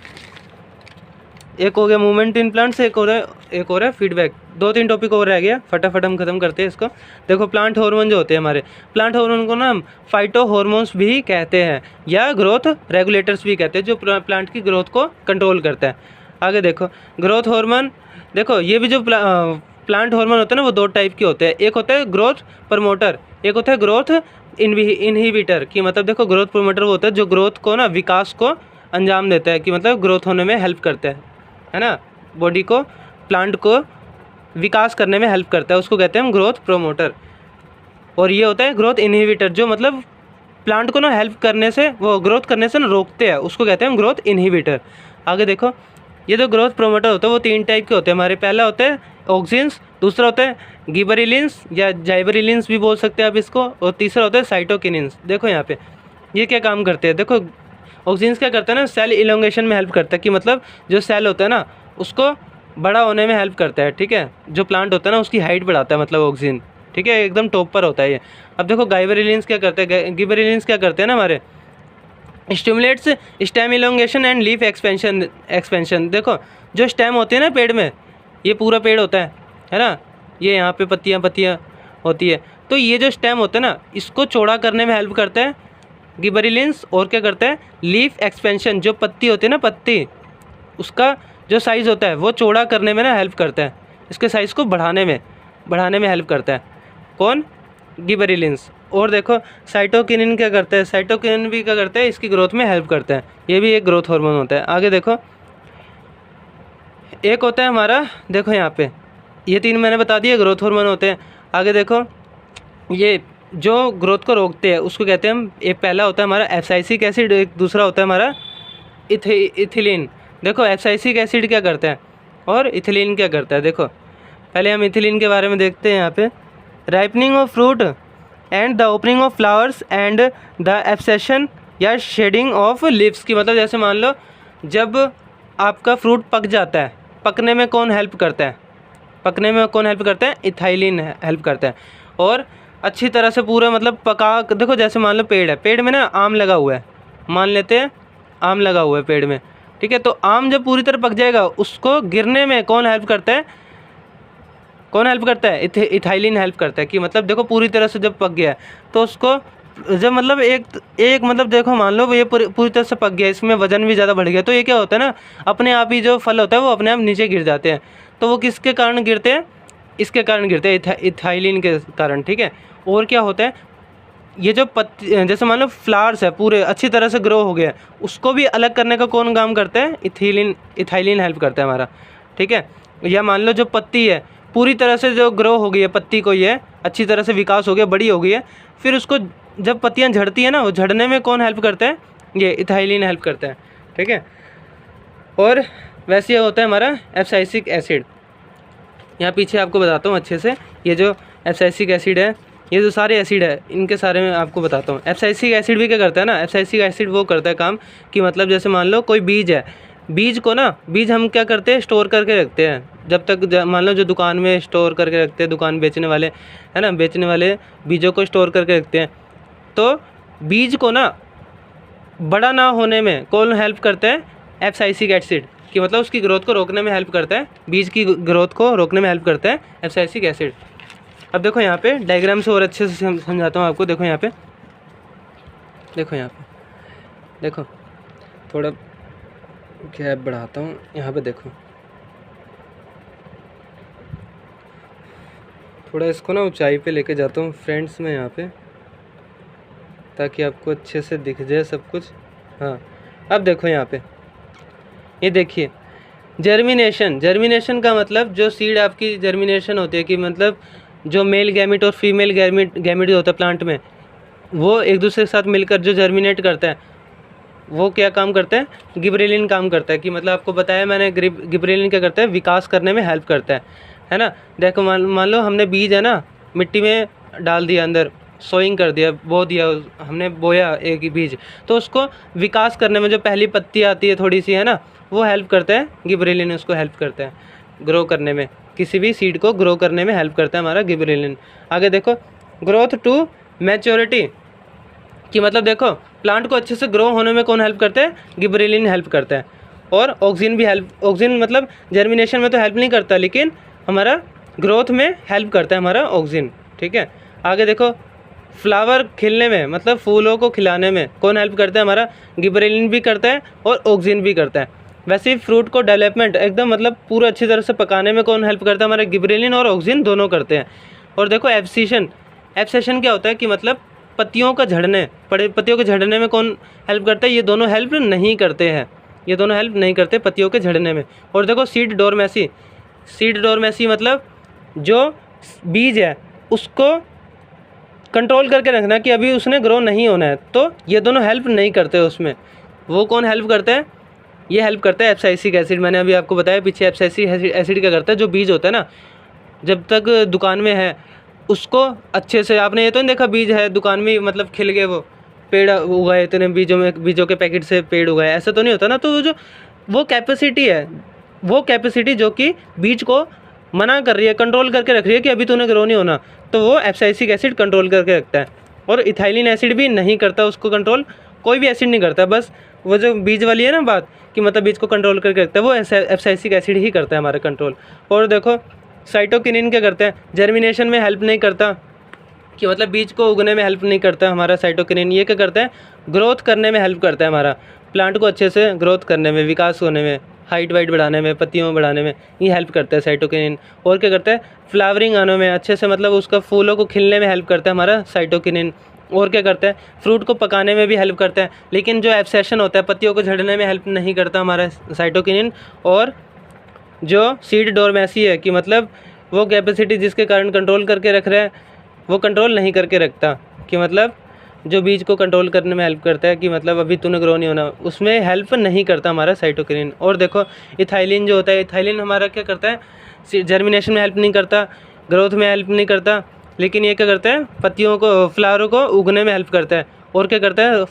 एक हो गया मूवमेंट इन प्लांट्स, एक और है फीडबैक। 2-3 टॉपिक और रह गया, फटाफट हम खत्म करते हैं इसको। देखो प्लांट हार्मोन जो होते हैं हमारे, प्लांट हार्मोन को ना हम फाइटो हार्मोन्स भी कहते हैं, या ग्रोथ रेगुलेटर्स भी कहते हैं, जो प्लांट की ग्रोथ को कंट्रोल करता है। आगे देखो ग्रोथ हार्मोन, देखो ये भी जो प्लांट हार्मोन होता है ना, वो 2 टाइप के होते हैं। एक होता है ग्रोथ प्रमोटर, एक होता है ग्रोथ इनहिबिटर। की मतलब देखो ग्रोथ प्रमोटर वो होता है जो ग्रोथ को ना, विकास को अंजाम देता है, कि मतलब ग्रोथ होने में हेल्प करता है ना, बॉडी को, प्लांट को विकास करने में हेल्प करता है, उसको कहते हैं हम ग्रोथ प्रोमोटर। और ये होता है ग्रोथ इनहिबिटर, जो मतलब प्लांट को ना हेल्प करने से, वो ग्रोथ करने से ना रोकते हैं, उसको कहते हैं हम ग्रोथ इनहिबिटर। आगे देखो ये जो ग्रोथ प्रोमोटर होता है वो 3 टाइप के होते हैं हमारे। पहला होता है ऑक्सिन्स, दूसरा होता है गिबरेलिन्स या जाइबरेलिन्स भी बोल सकते हैं आप इसको, और तीसरा होता है साइटोकिनिन्स। देखो यहाँ पे ये क्या काम करते हैं, देखो ऑक्सिन्स क्या करता है ना, सेल इलोंगेशन में हेल्प करता है, कि मतलब जो सेल होता है ना उसको बड़ा होने में हेल्प करता है, ठीक है। जो प्लांट होता है ना उसकी हाइट बढ़ाता है, मतलब ऑक्सिन, ठीक है, एकदम टॉप पर होता है ये। अब देखो गिबरेलिन्स क्या करते हैं, गिबरेलिन्स क्या करते हैं ना हमारे, stimulates stem elongation and leaf expansion. देखो जो स्टेम होती है ना पेड़ में, ये पूरा पेड़ होता है ना, ये यहाँ पे पत्तियाँ होती है, तो ये जो स्टेम होता है ना, इसको चौड़ा करने में हेल्प करता है गिबरेलिन्स। और क्या करता है, लीफ एक्सपेंशन, जो पत्ती होती है ना, पत्ती उसका जो साइज़ होता है वो चौड़ा करने में ना हेल्प करता है, इसके साइज़ को बढ़ाने में हेल्प करता है कौन, गिबरेलिन्स। और देखो साइटोकिनिन क्या करता है, साइटोकिनिन भी क्या करता है, इसकी ग्रोथ में हेल्प करता है, ये भी एक ग्रोथ हार्मोन होता है। आगे देखो एक होता है हमारा, देखो यहाँ पे ये 3 मैंने बता दिए ग्रोथ हार्मोन होते हैं। आगे देखो ये जो ग्रोथ को रोकते हैं उसको कहते हैं हम, एक पहला होता है हमारा एब्सिसिक एसिड, एक दूसरा होता है हमारा इथिलीन। देखो एब्सिसिक एसिड क्या करता है और इथिलीन क्या करता है। देखो पहले हम इथिलीन के बारे में देखते हैं। यहाँ पे ripening of fruit and the opening of flowers and the abscission या शेडिंग ऑफ लीव्स की, मतलब जैसे मान लो जब आपका फ्रूट पक जाता है, पकने में कौन हेल्प करता है, पकने में कौन हेल्प करता है, इथाइलिन हेल्प करता है। और अच्छी तरह से पूरा मतलब पका, देखो जैसे मान लो पेड़ है, पेड़ में ना आम लगा हुआ है, मान लेते हैं आम लगा हुआ है पेड़ में, ठीक है, तो आम जब पूरी तरह पक जाएगा उसको गिरने में कौन हेल्प करता है, कौन हेल्प करता है, इथाइलिन हेल्प करता है। कि मतलब देखो पूरी तरह से जब पक गया है तो उसको जब मतलब एक मतलब देखो मान लो ये पूरी तरह से पक गया, इसमें वजन भी ज़्यादा बढ़ गया, तो ये क्या होता है ना, अपने आप ही जो फल होता है वो अपने आप नीचे गिर जाते हैं। तो वो किसके कारण गिरते हैं, इसके कारण गिरते हैं, इथाइलिन के कारण, ठीक है। और क्या होता है, ये जो पत्ती जैसे मान लो फ्लावर्स है पूरे अच्छी तरह से ग्रो हो गया, उसको भी अलग करने का कौन काम करता है, इथाइलिन हेल्प करता है हमारा, ठीक है। या मान लो जो पत्ती है पूरी तरह से जो ग्रो हो गई है, पत्ती को ये अच्छी तरह से विकास हो गया, बड़ी हो गई है, फिर उसको जब पत्तियां झड़ती है ना, वो झड़ने में कौन हेल्प करता है, ये इथाइलिन हेल्प करता है, ठीक है। और वैसे ये होता है हमारा एब्सिसिक एसिड। यहाँ पीछे आपको बताता हूँ अच्छे से, ये जो एब्सिसिक एसिड है, ये जो सारे एसिड है इनके सारे में आपको बताता हूँ। एब्सिसिक एसिड भी क्या करता है ना, एब्सिसिक एसिड वो करता है काम कि मतलब जैसे मान लो कोई बीज है, बीज को ना, बीज हम क्या करते हैं, स्टोर करके रखते हैं, जब तक मान लो जो दुकान में स्टोर करके रखते हैं, दुकान बेचने वाले है ना, बेचने वाले बीजों को स्टोर करके रखते हैं, तो बीज को ना बड़ा ना होने में कौन हेल्प करता है, एब्सिसिक एसिड, कि मतलब उसकी ग्रोथ को रोकने में हेल्प करता है, बीज की ग्रोथ को रोकने में हेल्प करता है एब्सिसिक एसिड। अब देखो यहाँ पे डायग्राम से और अच्छे से समझाता हूँ आपको। देखो यहाँ पे, देखो यहाँ पे, देखो थोड़ा गैप बढ़ाता हूँ यहाँ पे, देखो थोड़ा इसको ना ऊंचाई पे लेके जाता हूँ फ्रेंड्स में यहाँ पे, ताकि आपको अच्छे से दिख जाए सब कुछ। हाँ अब देखो यहाँ पे, ये देखिए जर्मिनेशन का मतलब जो सीड आपकी जर्मिनेशन होती है, कि मतलब जो मेल गैमिट और फीमेल गैमिट होता है प्लांट में, वो एक दूसरे के साथ मिलकर जो जर्मिनेट करता है, वो क्या काम करता है, गिबरेलिन काम करता है। कि मतलब आपको बताया मैंने, गिबरेलिन क्या करता है, विकास करने में हेल्प करता है ना। देखो मान लो हमने बीज है ना मिट्टी में डाल दिया, अंदर सोइंग कर दिया, बो दिया, हमने बोया एक ही बीज, तो उसको विकास करने में जो पहली पत्ती आती है थोड़ी सी है ना, वो हेल्प करता है गिबरेलिन, उसको हेल्प करता है ग्रो करने में, किसी भी सीड को ग्रो करने में हेल्प करता है हमारा गिबरेलिन। आगे देखो ग्रोथ टू मैच्योरिटी, कि मतलब देखो प्लांट को अच्छे से ग्रो होने में कौन हेल्प करता है, गिबरेलिन हेल्प करता है। और ऑक्सिन भी हेल्प, ऑक्सिन मतलब जर्मिनेशन में तो हेल्प नहीं करता, लेकिन हमारा ग्रोथ में हेल्प करता है हमारा ऑक्सिन, ठीक है। आगे देखो फ्लावर खिलने में, मतलब फूलों को खिलाने में कौन हेल्प करता है, हमारा गिबरेलिन भी करता है और ऑक्सिन भी करता है। वैसे ही फ्रूट को डेवलपमेंट एकदम मतलब पूरा अच्छी तरह से पकाने में कौन हेल्प करता है, हमारा गिबरेलिन और ऑक्सिन दोनों करते हैं। और देखो एब्सेशन क्या होता है, कि मतलब पत्तियों का झड़ने, पत्तियों के झड़ने में कौन हेल्प करता है, ये दोनों हेल्प नहीं करते हैं, ये दोनों हेल्प नहीं करते पत्तियों के झड़ने में। और देखो सीड डोरमेसी मतलब जो बीज है उसको कंट्रोल करके रखना कि अभी उसने ग्रो नहीं होना है, तो ये दोनों हेल्प नहीं करते उसमें। वो कौन हेल्प करता है, ये हेल्प करता है एब्सिसिक एसिड। मैंने अभी आपको बताया पीछे, एब्सिसिक एसिड क्या करता है, जो बीज होता है ना जब तक दुकान में है उसको अच्छे से, आपने ये तो नहीं देखा बीज है दुकान में मतलब खिल गए, वो पेड़ उगाए इतने बीजों के पैकेट से पेड़ उगाए, ऐसा तो नहीं होता ना। तो वो कैपेसिटी है, वो कैपेसिटी जो कि बीज को मना कर रही है, कंट्रोल करके रख रही है कि अभी तूने ग्रो नहीं होना, तो वो एब्सिसिक एसिड कंट्रोल करके रखता है। और इथाइलिन एसिड भी नहीं करता उसको कंट्रोल, कोई भी एसिड नहीं करता, बस वो जो बीज वाली है ना बात कि मतलब बीज को कंट्रोल करके रखता है, वो एब्सिसिक एसिड ही करता है हमारा कंट्रोल। और देखो साइटोकिनिन क्या करते हैं, जर्मिनेशन में हेल्प नहीं करता, कि मतलब बीज को उगने में हेल्प नहीं करता हमारा साइटोकिनिन। ये क्या करता है, ग्रोथ करने में हेल्प करता है हमारा, प्लांट को अच्छे से ग्रोथ करने में, विकास होने में, हाइट वाइट बढ़ाने में, पत्तियों बढ़ाने में ये हेल्प करता है साइटोकिनिन। और क्या करता है, फ्लावरिंग आने में अच्छे से, मतलब उसका फूलों को खिलने में हेल्प करता है हमारा साइटोकिनिन। और क्या करता है, फ्रूट को पकाने में भी हेल्प करता है, लेकिन जो एब्सेशन होता है, पत्तियों को झड़ने में हेल्प नहीं करता हमारा साइटोकिनिन। और जो सीड डोरमेसी है, कि मतलब वो कैपेसिटी जिसके कारण कंट्रोल करके रख रहा है, वो कंट्रोल नहीं करके रखता, कि मतलब जो बीज को कंट्रोल करने में हेल्प करता है, कि मतलब अभी तूने ग्रो नहीं होना, उसमें हेल्प नहीं करता हमारा साइटोकिनिन। और देखो इथाइलिन जो होता है, इथाइलिन हमारा क्या करता है, जर्मिनेशन में हेल्प नहीं करता, ग्रोथ में हेल्प नहीं करता, लेकिन ये क्या करता है, पत्तियों को, फ्लावरों को उगने में हेल्प करता है। और क्या करता है,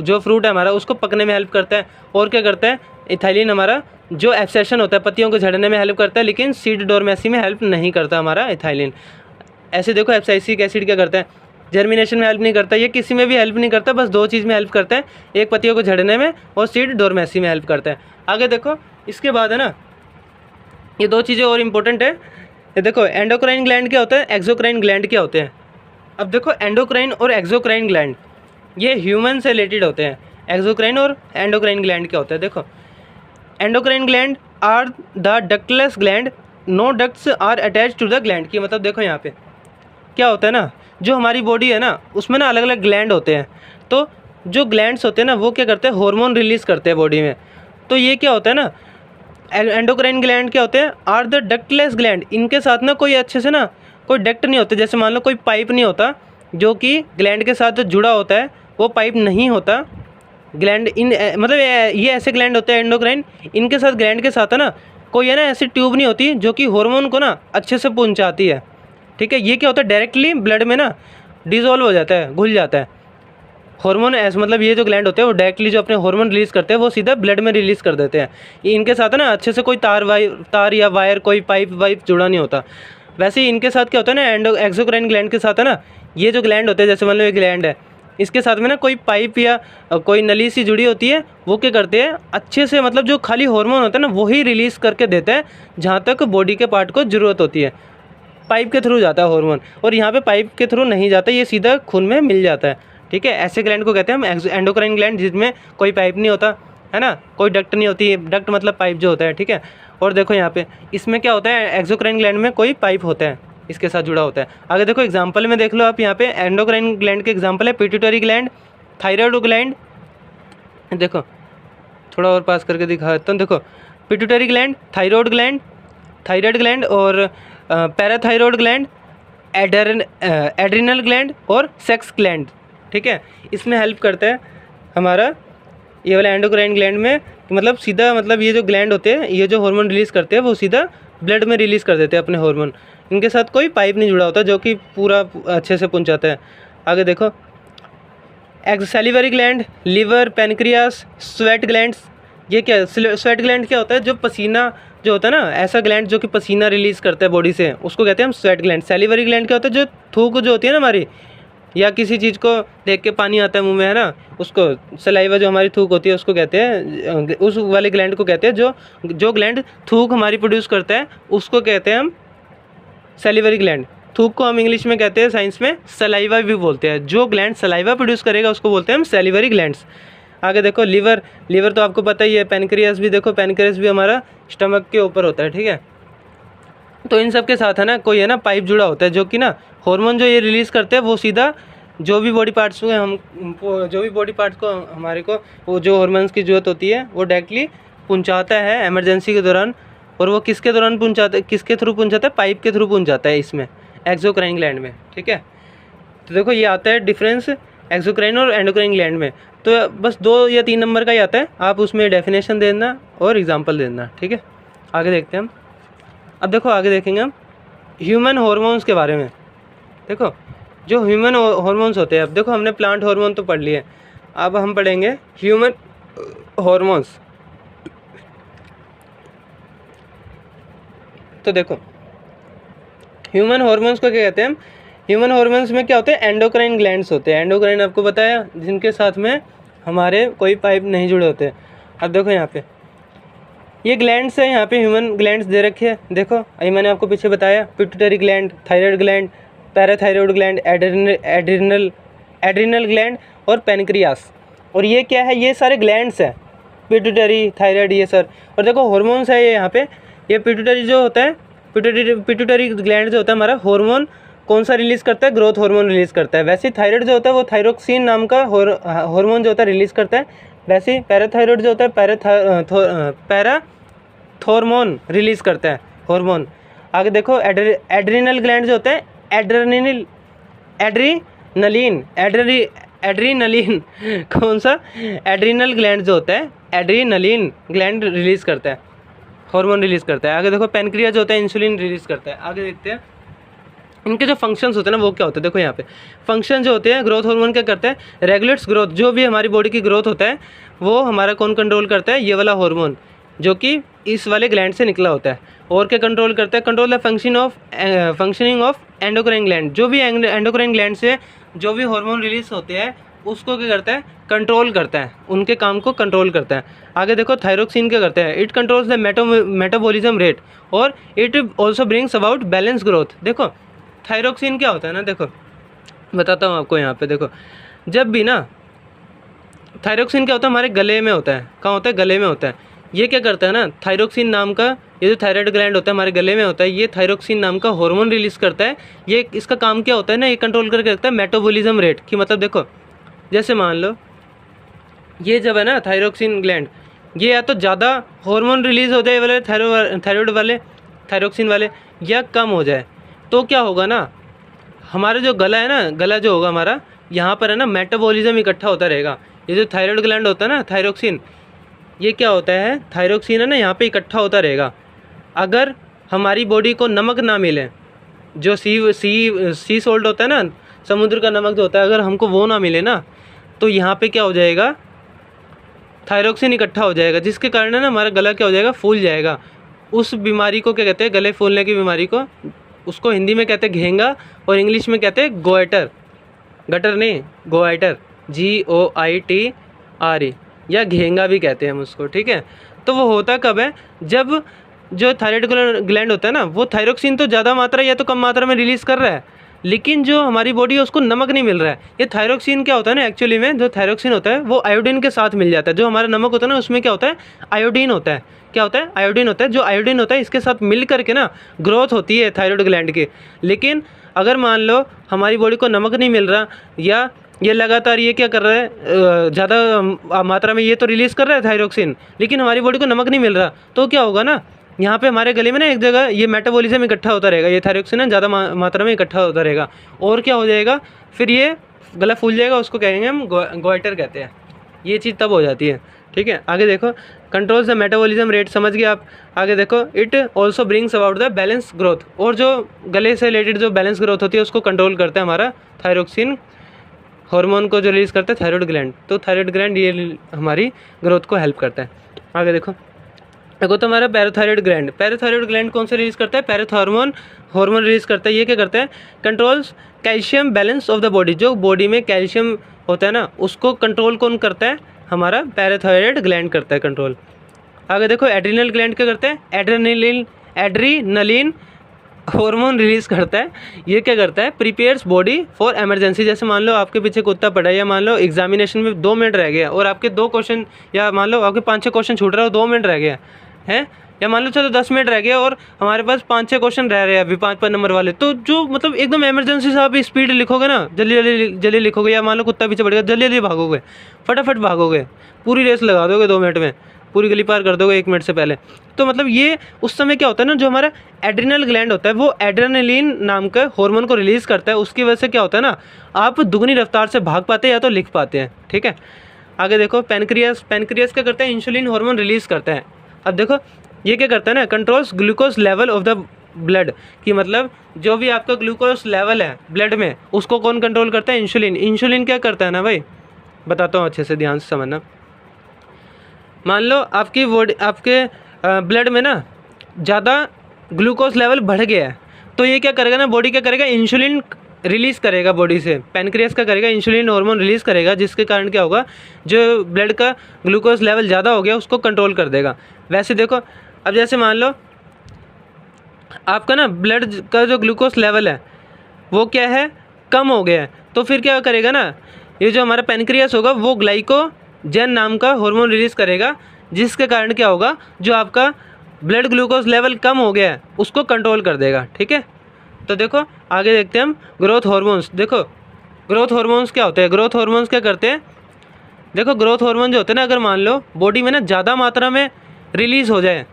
जो फ्रूट है हमारा उसको पकने में हेल्प करता है। और क्या करता है, इथाइलिन हमारा जो एब्सेशन होता है, पत्तियों को झड़ने में हेल्प करता है, लेकिन सीड डोरमेसी में हेल्प नहीं करता हमारा इथाइलिन। ऐसे देखो एब्सिसिक एसिड क्या करता है, जर्मिनेशन में हेल्प नहीं करता, ये किसी में भी हेल्प नहीं करता, बस दो चीज़ में हेल्प करता है, एक पत्तियों को झड़ने में और सीड डोरमेसी में हेल्प करता है। आगे देखो इसके बाद है ना, ये दो चीज़ें और इम्पोर्टेंट है। ये देखो एंडोक्राइन ग्लैंड क्या होता है, एक्सोक्राइन ग्लैंड क्या होते हैं। अब देखो एंडोक्राइन और एक्सोक्राइन ग्लैंड ये ह्यूमन से रिलेटेड होते हैं। एक्सोक्राइन और एंडोक्राइन ग्लैंड क्या होता है, देखो endocrine gland are the ductless gland, no ducts are attach to the gland. की मतलब देखो यहाँ पे क्या होता है ना, जो हमारी बॉडी है ना उसमें ना अलग अलग ग्लैंड होते हैं, तो जो ग्लैंड्स होते हैं ना वो क्या करते हैं, हार्मोन रिलीज़ करते हैं बॉडी में। तो ये क्या होता है ना, एंडोक्राइन ग्लैंड क्या होते हैं, आर द डक्टलेस ग्लैंड, इनके साथ ना कोई अच्छे से ना कोई डक्ट नहीं होते, जैसे मान लो कोई पाइप नहीं होता जो कि ग्लैंड के साथ जुड़ा होता है, वो पाइप नहीं होता ग्लैंड। इन मतलब ये ऐसे ग्लैंड होते हैं एंडोक्राइन, इनके साथ ग्लैंड के साथ है ना कोई है ना ऐसी ट्यूब नहीं होती जो कि हार्मोन को ना अच्छे से पहुंचाती है, ठीक है। ये क्या होता है, डायरेक्टली ब्लड में ना डिज़ोल्व हो जाता है, घुल जाता है हार्मोन। ऐसे मतलब ये जो ग्लैंड होते हैं वो डायरेक्टली जो अपने हार्मोन रिलीज़ करते हैं वो सीधा ब्लड में रिलीज़ कर देते हैं। ये इनके साथ है ना अच्छे से कोई तार या वायर, कोई पाइप वाइप जुड़ा नहीं होता। वैसे ही इनके साथ क्या होता है ना, एक्सोक्राइन ग्लैंड के साथ है ना, ये जो ग्लैंड होते हैं, जैसे मान लो ये ग्लैंड है, इसके साथ में ना कोई पाइप या कोई नली सी जुड़ी होती है, वो क्या करते हैं अच्छे से, मतलब जो खाली हार्मोन होता है ना वही रिलीज़ करके देते हैं जहाँ तक बॉडी के पार्ट को ज़रूरत होती है। पाइप के थ्रू जाता है हार्मोन, और यहाँ पे पाइप के थ्रू नहीं जाता, ये सीधा खून में मिल जाता है, ठीक है। ऐसे ग्लैंड को कहते हैं हम एंडोक्राइन ग्लैंड, जिसमें कोई पाइप नहीं होता है ना, कोई डक्ट नहीं होती, डक्ट मतलब पाइप जो होता है, ठीक है। और देखो यहाँ पे इसमें क्या होता है, एक्सोक्राइन ग्लैंड में कोई पाइप होता है, इसके साथ जुड़ा होता है। आगे देखो एग्जाम्पल में देख लो आप, यहाँ पे एंडोक्राइन ग्लैंड के एग्जाम्पल है पिट्यूटरी ग्लैंड, थायराइड ग्लैंड, देखो थोड़ा और पास करके दिखा देता हूँ, देखो पिट्यूटरी ग्लैंड, थायराइड ग्लैंड और पैराथायरॉयड ग्लैंड, एड्रिनल ग्लैंड और सेक्स ग्लैंड, ठीक है। इसमें हेल्प करता है हमारा ये वाला एंडोक्राइन ग्लैंड में, मतलब सीधा, मतलब ये जो ग्लैंड होते हैं ये जो हार्मोन रिलीज़ करते हैं वो सीधा ब्लड में रिलीज़ कर देते हैं अपने हार्मोन, इनके साथ कोई पाइप नहीं जुड़ा होता जो कि पूरा अच्छे से पहुंचाता है। आगे देखो salivary gland, liver, pancreas, sweat glands. ये क्या, स्वेट ग्लैंड क्या होता है, जो पसीना जो होता है ना, ऐसा ग्लैंड जो कि पसीना रिलीज़ करता है बॉडी से, उसको कहते हैं हम स्वेट ग्लैंड। सैलिवरी ग्लैंड क्या होता है, जो थूक जो होती है ना हमारी, या किसी चीज़ को देख के पानी आता है मुंह में, है ना, उसको सलाइवा जो हमारी थूक होती है उसको कहते हैं, उस वाले ग्लैंड को कहते हैं, जो ग्लैंड थूक हमारी प्रोड्यूस करता है उसको कहते हैं हम सैलिवरी ग्लैंड। थूक को हम इंग्लिश में कहते हैं, साइंस में सलाइवा भी बोलते हैं। जो ग्लैंड सलाइवा प्रोड्यूस करेगा उसको बोलते हैं हम सैलिवरी ग्लैंड्स। आगे देखो लिवर तो आपको पता ही है, पैनक्रियास भी, देखो पैनक्रियास भी हमारा स्टमक के ऊपर होता है, ठीक है। तो इन सब के साथ है ना कोई है ना पाइप जुड़ा होता है, जो कि ना हार्मोन जो ये रिलीज़ करते हैं वो सीधा जो भी बॉडी पार्ट्स को हमारे को वो जो हार्मोन्स की ज़रूरत होती है वो डायरेक्टली पहुंचाता है इमरजेंसी के दौरान। और वो किसके दौरान पहुंचाता है, किसके थ्रू पहुंचाता है, पाइप के थ्रू पहुंचाता है इसमें एक्सोक्राइन ग्लैंड में, ठीक है। तो देखो ये आता है डिफरेंस एक्सोक्राइन और एंडोक्राइन ग्लैंड में। तो बस 2 या 3 नंबर का ही आता है, आप उसमें डेफिनेशन देना और एग्जांपल देना, ठीक है। आगे देखते हैं हम। अब देखो आगे देखेंगे हम ह्यूमन हार्मोन्स के बारे में। देखो जो ह्यूमन हार्मोन्स होते हैं, अब देखो हमने प्लांट हार्मोन तो पढ़ लिए, अब हम पढ़ेंगे ह्यूमन हार्मोन्स। तो देखो ह्यूमन हॉर्मोन्स को क्या कहते हैं? ह्यूमन हॉर्मोन्स में क्या होते हैं? एंडोक्राइन ग्लैंड्स होते हैं। एंडोक्राइन आपको बताया, जिनके साथ में हमारे कोई पाइप नहीं जुड़े होते। अब देखो यहाँ पे ये ग्लैंड्स है, यहाँ पे ह्यूमन ग्लैंड्स दे रखे हैं। देखो अभी मैंने आपको पीछे बताया, pituitary gland, thyroid gland, parathyroid gland, adrenal gland और पेनक्रियास। और ये क्या है? ये सारे ग्लैंड्स हैं, पिट्यूटरी, थायराइड, ये सर। और देखो हार्मोन्स है ये यहाँ पे। ये पिट्यूटरी जो होता है, पिट्यूटरी ग्लैंड जो होता है हमारा, हार्मोन कौन सा रिलीज़ करता है? ग्रोथ हार्मोन रिलीज़ करता है। वैसे थायराइड जो होता है वो थायरोक्सिन नाम का हार्मोन जो होता है रिलीज़ करता है। वैसे ही पैराथायरॉइड जो होता है पैराथॉर्मोन रिलीज़ करता है, हार्मोन। आगे देखो एड्रिनल ग्लैंड जो होता है, एड्रीनलिन कौन सा? एड्रिनल ग्लैंड जो होता है, एड्रीनलिन ग्लैंड रिलीज़ करता है, हार्मोन रिलीज़ करता है। आगे देखो पेनक्रियास जो होता है, इंसुलिन रिलीज़ करता है। आगे देखते हैं इनके जो फंक्शंस होते हैं ना वो क्या होते हैं। देखो यहाँ पे फंक्शन जो होते हैं, ग्रोथ हार्मोन क्या करता है? Regulates growth. जो भी हमारी बॉडी की ग्रोथ होता है वो हमारा कौन कंट्रोल करता है? ये वाला हार्मोन, जो कि इस वाले ग्लैंड से निकला होता है। और क्या कंट्रोल करता है? Control the functioning of endocrine gland. जो भी एंडोक्राइन ग्लैंड से जो भी हार्मोन रिलीज होते हैं उसको क्या करता है? कंट्रोल करता है, उनके काम को कंट्रोल करता है। आगे देखो थायरोक्सिन क्या करता है? It controls the metabolism rate और it also brings about balance growth. देखो थायरोक्सिन क्या होता है ना, देखो बताता हूँ आपको। यहाँ पे देखो, जब भी ना थायरोक्सिन क्या होता है? हमारे गले में होता है। कहाँ होता है? गले में होता है। ये क्या करता है ना, थायरोक्सिन नाम का, ये जो थायराइड ग्लैंड होता है हमारे गले में होता है, ये थायरोक्सिन नाम का हार्मोन रिलीज़ करता है। ये इसका काम क्या होता है ना, ये कंट्रोल करके रखता है मेटाबॉलिज्म रेट की। मतलब देखो जैसे मान लो ये जब है ना थायरोक्सिन ग्लैंड, ये या तो ज़्यादा हार्मोन रिलीज़ हो जाए वाले थायराइड वाले, थायरोक्सिन वाले, या कम हो जाए, तो क्या होगा ना, हमारा जो गला है ना, गला जो होगा हमारा, यहाँ पर है ना मेटाबॉलिज्म इकट्ठा होता रहेगा। ये जो थायराइड ग्लैंड होता है ना, थायरोक्सिन, ये क्या होता है? थायरोक्सिन है ना, यहाँ पे इकट्ठा होता रहेगा। अगर हमारी बॉडी को नमक ना मिले, जो सी सॉल्ट होता है ना, समुद्र का नमक जो होता है, अगर हमको वो ना मिले ना, तो यहाँ पे क्या हो जाएगा? थायरोक्सिन इकट्ठा हो जाएगा, जिसके कारण है ना हमारा गला क्या हो जाएगा? फूल जाएगा। उस बीमारी को क्या कहते हैं? गले फूलने की बीमारी को, उसको हिंदी में कहते हैं घेंगा और इंग्लिश में कहते हैं गोइटर। गटर नहीं, गोइटर, GOITRE, या घेंगा भी कहते हैं हम उसको, ठीक है। तो वो होता कब है? जब जो थायराइड ग्लैंड होता है ना, वो थायरोक्सिन तो ज़्यादा मात्रा या तो कम मात्रा में रिलीज़ कर रहा है, लेकिन जो हमारी बॉडी है उसको नमक नहीं मिल रहा है। ये थायरोक्सिन क्या होता है ना, एक्चुअली में जो थायरोक्सिन होता है वो आयोडीन के साथ मिल जाता है। जो हमारा नमक होता है ना, उसमें क्या होता है? आयोडीन होता है। क्या होता है? आयोडीन होता है। जो आयोडीन होता है इसके साथ मिल करके ना ग्रोथ होती है थायराइड ग्लैंड की। लेकिन अगर मान लो हमारी बॉडी को नमक नहीं मिल रहा, या ये लगातार ये क्या कर रहा है, ज़्यादा मात्रा में ये तो रिलीज़ कर रहा है थायरोक्सिन, लेकिन हमारी बॉडी को नमक नहीं मिल रहा, तो क्या होगा ना, यहाँ पे हमारे गले में ना एक जगह ये मेटाबॉलिज्म इकट्ठा होता रहेगा, ये थायरोक्सिन है ज़्यादा मात्रा में इकट्ठा होता रहेगा, और क्या हो जाएगा? फिर ये गला फूल जाएगा, उसको कहेंगे हम गोइटर कहते हैं। ये चीज़ तब हो जाती है, ठीक है। आगे देखो, कंट्रोल्स द मेटाबॉलिज्म रेट, समझ गए आप। आगे देखो, it also brings about the balance growth, और जो गले से रिलेटेड जो बैलेंस ग्रोथ होती है उसको कंट्रोल करता है हमारा थायरोक्सिन हार्मोन को जो रिलीज़ करता है थायराइड ग्लैंड। तो थायराइड ग्लैंड ये हमारी ग्रोथ को हेल्प करता है। आगे देखो तो हमारा पैराथायरॉइड ग्लैंड कौन सा रिलीज़ करता है? पैराथॉर्मोन हार्मोन रिलीज़ करता है। ये क्या करता है? Controls calcium balance of the body. जो बॉडी में कैल्शियम होता है ना, उसको कंट्रोल कौन करता है? हमारा पैराथायरॉइड ग्लैंड करता है कंट्रोल। आगे देखो, एड्रिनल ग्लैंड क्या करता है? एड्रीनलिन हार्मोन रिलीज़ करता है। ये क्या करता है? Prepares body for emergency. जैसे मान लो आपके पीछे कुत्ता पड़ा है, या मान लो एग्जामिनेशन में 2 मिनट रह गया और आपके 2 क्वेश्चन, या मान लो आपके 5-6 क्वेश्चन छूट रहा है और 2 मिनट रह गया है, या मान लो चलो 10 मिनट रह गया और हमारे पास 5-6 क्वेश्चन रह रहे हैं अभी 5-5 नंबर वाले, तो जो मतलब एकदम इमरजेंसी से आप स्पीड लिखोगे ना, जल्दी लिखोगे, या मान लो कुत्ता पीछे पड़ गया, जल्दी भागोगे, फटाफट भागोगे, पूरी रेस लगा दोगे 2 मिनट में, पूरी गली पार कर दोगे 1 मिनट से पहले। तो मतलब ये उस समय क्या होता है ना, जो हमारा एड्रिनल ग्लैंड होता है वो एड्रेनलिन नाम का हार्मोन को रिलीज़ करता है। उसकी वजह से क्या होता है ना, आप दुगनी रफ्तार से भाग पाते हैं या तो लिख पाते हैं, ठीक है। आगे देखो, पेनक्रियास क्या करता है? इंसुलिन हार्मोन रिलीज़ करता है। अब देखो ये क्या करता है ना, controls glucose level of the blood, कि मतलब जो भी आपका ग्लूकोज लेवल है ब्लड में उसको कौन कंट्रोल करता है? इंसुलिन क्या करता है ना भाई, बताता हूँ अच्छे से, ध्यान से समझना। मान लो आपके ब्लड में ना ज़्यादा ग्लूकोज लेवल बढ़ गया है, तो ये क्या करेगा ना, बॉडी क्या करेगा, इंसुलिन रिलीज़ करेगा बॉडी से, पैनक्रियास का करेगा, इंसुलिन हार्मोन रिलीज़ करेगा, जिसके कारण क्या होगा, जो ब्लड का ग्लूकोज लेवल ज़्यादा हो गया उसको कंट्रोल कर देगा। वैसे देखो, अब जैसे मान लो आपका ना ब्लड का जो ग्लूकोज लेवल है वो क्या है, कम हो गया है, तो फिर क्या करेगा ना, ये जो हमारा पैनक्रियास होगा वो ग्लाइकोजन नाम का हार्मोन रिलीज़ करेगा, जिसके कारण क्या होगा, जो आपका ब्लड ग्लूकोज लेवल कम हो गया है उसको कंट्रोल कर देगा। ठीक है, तो देखो आगे देखते हैं हम ग्रोथ हार्मोन्स। देखो ग्रोथ हार्मोन्स क्या होते हैं, ग्रोथ हार्मोन्स क्या करते हैं, देखो ग्रोथ हार्मोन जो होते हैं ना, अगर मान लो बॉडी में ना ज़्यादा मात्रा में रिलीज़ हो जाए,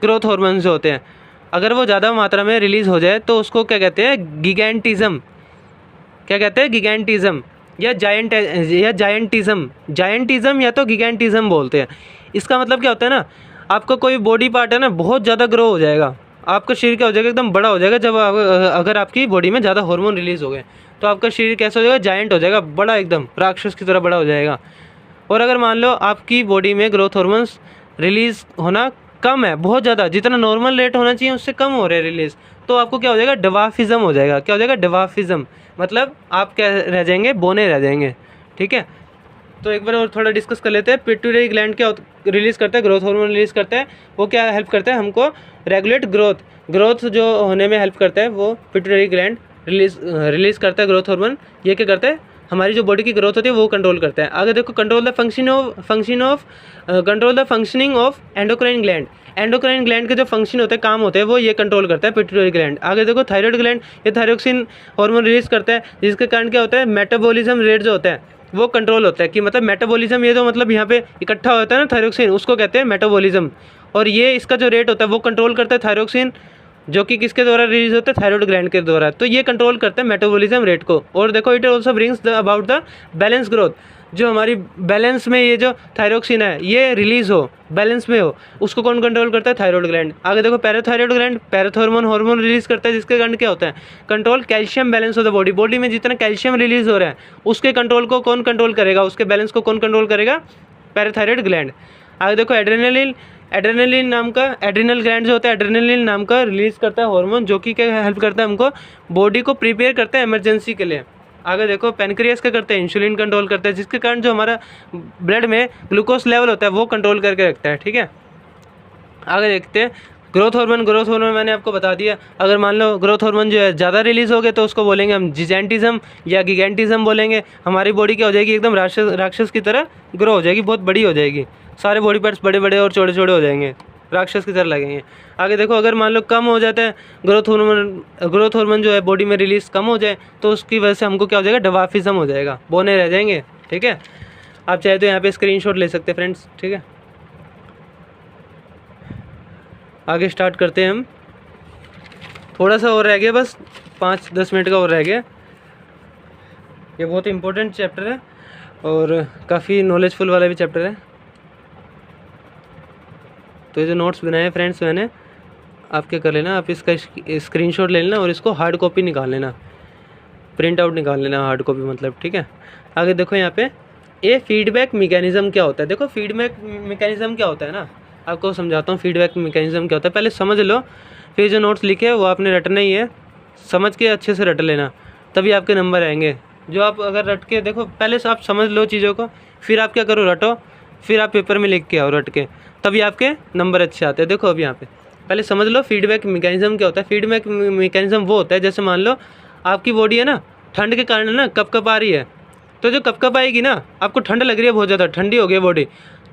ग्रोथ हार्मोन्स जो होते हैं अगर वो ज़्यादा मात्रा में रिलीज़ हो जाए तो उसको क्या कहते हैं, गिगैंटिज़म, क्या कहते हैं, गिगैंटिज़म या जायंटिज़म या तो गिगैंटिज़म बोलते हैं। इसका मतलब क्या होता है ना, आपका कोई बॉडी पार्ट है ना बहुत ज़्यादा ग्रो हो जाएगा, आपका शरीर क्या हो जाएगा, एकदम बड़ा हो जाएगा। जब अगर आपकी बॉडी में ज़्यादा हार्मोन रिलीज़ हो गए तो आपका शरीर कैसा हो जाएगा, जायंट हो जाएगा, बड़ा, एकदम राक्षस की तरह बड़ा हो जाएगा। और अगर मान लो आपकी बॉडी में ग्रोथ हार्मोन्स रिलीज़ होना कम है, बहुत ज़्यादा, जितना नॉर्मल रेट होना चाहिए उससे कम हो रहा है रिलीज़, तो आपको क्या हो जाएगा, डवाफिज़म हो जाएगा। क्या हो जाएगा, डवाफिज़म, मतलब आप क्या रह जाएंगे, बोने रह जाएंगे। ठीक है, तो एक बार और थोड़ा डिस्कस कर लेते हैं। पिट्यूटरी ग्लैंड क्या रिलीज़ करता है, ग्रोथ हार्मोन रिलीज़ करता है, वो क्या हेल्प करता है हमको, रेगुलेट ग्रोथ जो होने में हेल्प करता है वो पिट्यूटरी ग्लैंड रिलीज़ करता है ग्रोथ हार्मोन। ये क्या करता है, हमारी जो बॉडी की ग्रोथ होती है वो कंट्रोल करता है। आगे देखो, control the functioning of endocrine gland. Endocrine gland के जो फंक्शन होते हैं, काम होते हैं, वो ये कंट्रोल करता है पिट्यूटरी ग्लैंड। आगे देखो, थायराइड ग्लैंड, ये थायरोक्सिन हार्मोन रिलीज़ करता है, जिसके कारण क्या होता है, मेटाबॉलिज्म रेट जो होता है वो कंट्रोल होता है। कि मतलब मेटाबॉलिज्म, ये जो मतलब यहाँ पे इकट्ठा होता है ना थायरोक्सिन, उसको कहते हैं मेटाबॉलिज्म, और ये इसका जो रेट होता है वो कंट्रोल करता है थायरोक्सिन, जो कि किसके द्वारा रिलीज होता है, थायराइड ग्लैंड के द्वारा। तो ये कंट्रोल करता है मेटाबॉलिज्म रेट को। और देखो, it also brings about the balance growth, जो हमारी बैलेंस में ये जो थायरोक्सिन है ये रिलीज़ हो, बैलेंस में हो, उसको कौन कंट्रोल करता है, थायराइड ग्लैंड। आगे देखो, parathyroid gland parathormone hormone release करता है, जिसके कारण क्या होता है, control calcium balance of the body. Body में जितना कैल्शियम रिलीज़ हो रहा है उसके कंट्रोल को कौन कंट्रोल करेगा, उसके बैलेंस को कौन कंट्रोल करेगा, पैराथायराइड ग्लैंड। आगे देखो, एड्रेनलिन नाम का, एड्रिनल ग्लैंड जो होता है एड्रेनलिन नाम का रिलीज़ करता है हार्मोन, जो कि क्या हेल्प करता है हमको, बॉडी को प्रिपेयर करता है इमरजेंसी के लिए। आगे देखो, पैनक्रियास क्या करते हैं, इंसुलिन कंट्रोल करता है, जिसके कारण जो हमारा ब्लड में ग्लूकोज लेवल होता है वो कंट्रोल करके रखता है। ठीक है, आगे देखते हैं ग्रोथ हार्मोन मैंने आपको बता दिया। अगर मान लो ग्रोथ हार्मोन जो है ज़्यादा रिलीज़ हो गए तो उसको बोलेंगे हम जिजेंटिज्म या गिगेंटिज्म बोलेंगे। हमारी बॉडी क्या हो जाएगी, एकदम राक्षस की तरह ग्रो हो जाएगी, बहुत बड़ी हो जाएगी, सारे बॉडी पार्ट्स बड़े बड़े और छोटे छोटे हो जाएंगे, राक्षस की तरह लगेंगे। आगे देखो, अगर मान लो कम हो जाता है ग्रोथ हार्मोन जो है बॉडी में रिलीज़ कम हो जाए तो उसकी वजह से हमको क्या हो जाएगा, डवाफिज़म हो जाएगा, बोने रह जाएंगे। ठीक है, आप चाहे तो यहाँ पे स्क्रीनशॉट ले सकते हैं फ्रेंड्स। ठीक है, आगे स्टार्ट करते हैं हम। थोड़ा सा और रह गया, बस 5-10 मिनट का और रह गया। ये बहुत इंपॉर्टेंट चैप्टर है और काफ़ी नॉलेजफुल वाला भी चैप्टर है। तो ये जो नोट्स बनाए हैं फ्रेंड्स मैंने, आप क्या कर लेना, आप इसका स्क्रीनशॉट ले लेना और इसको हार्ड कॉपी निकाल लेना, प्रिंट आउट निकाल लेना, हार्ड कॉपी मतलब। ठीक है, आगे देखो यहाँ पे ये फीडबैक मैकेनिज्म क्या होता है। देखो, फीडबैक मैकेनिज्म क्या होता है ना, आपको समझाता हूँ फीडबैक मैकेनिज्म क्या होता है। पहले समझ लो, फिर जो नोट्स लिखे वो आपने रटना ही है, समझ के अच्छे से रट लेना, तभी आपके नंबर आएंगे। जो आप अगर रट के देखो, पहले से आप समझ लो चीज़ों को, फिर आप क्या करो, रटो, फिर आप पेपर में लिख के आओ रट के, तभी आपके नंबर अच्छे आते हैं। देखो अब यहाँ पे पहले समझ लो फीडबैक मैकेनिज्म क्या होता है। फीडबैक मैकेनिज्म वो होता है, जैसे मान लो आपकी बॉडी है ना, ठंड के कारण ना कप आ रही है, तो जो कप आएगी ना, आपको ठंड लग रही है, बहुत ज़्यादा ठंडी हो गई बॉडी,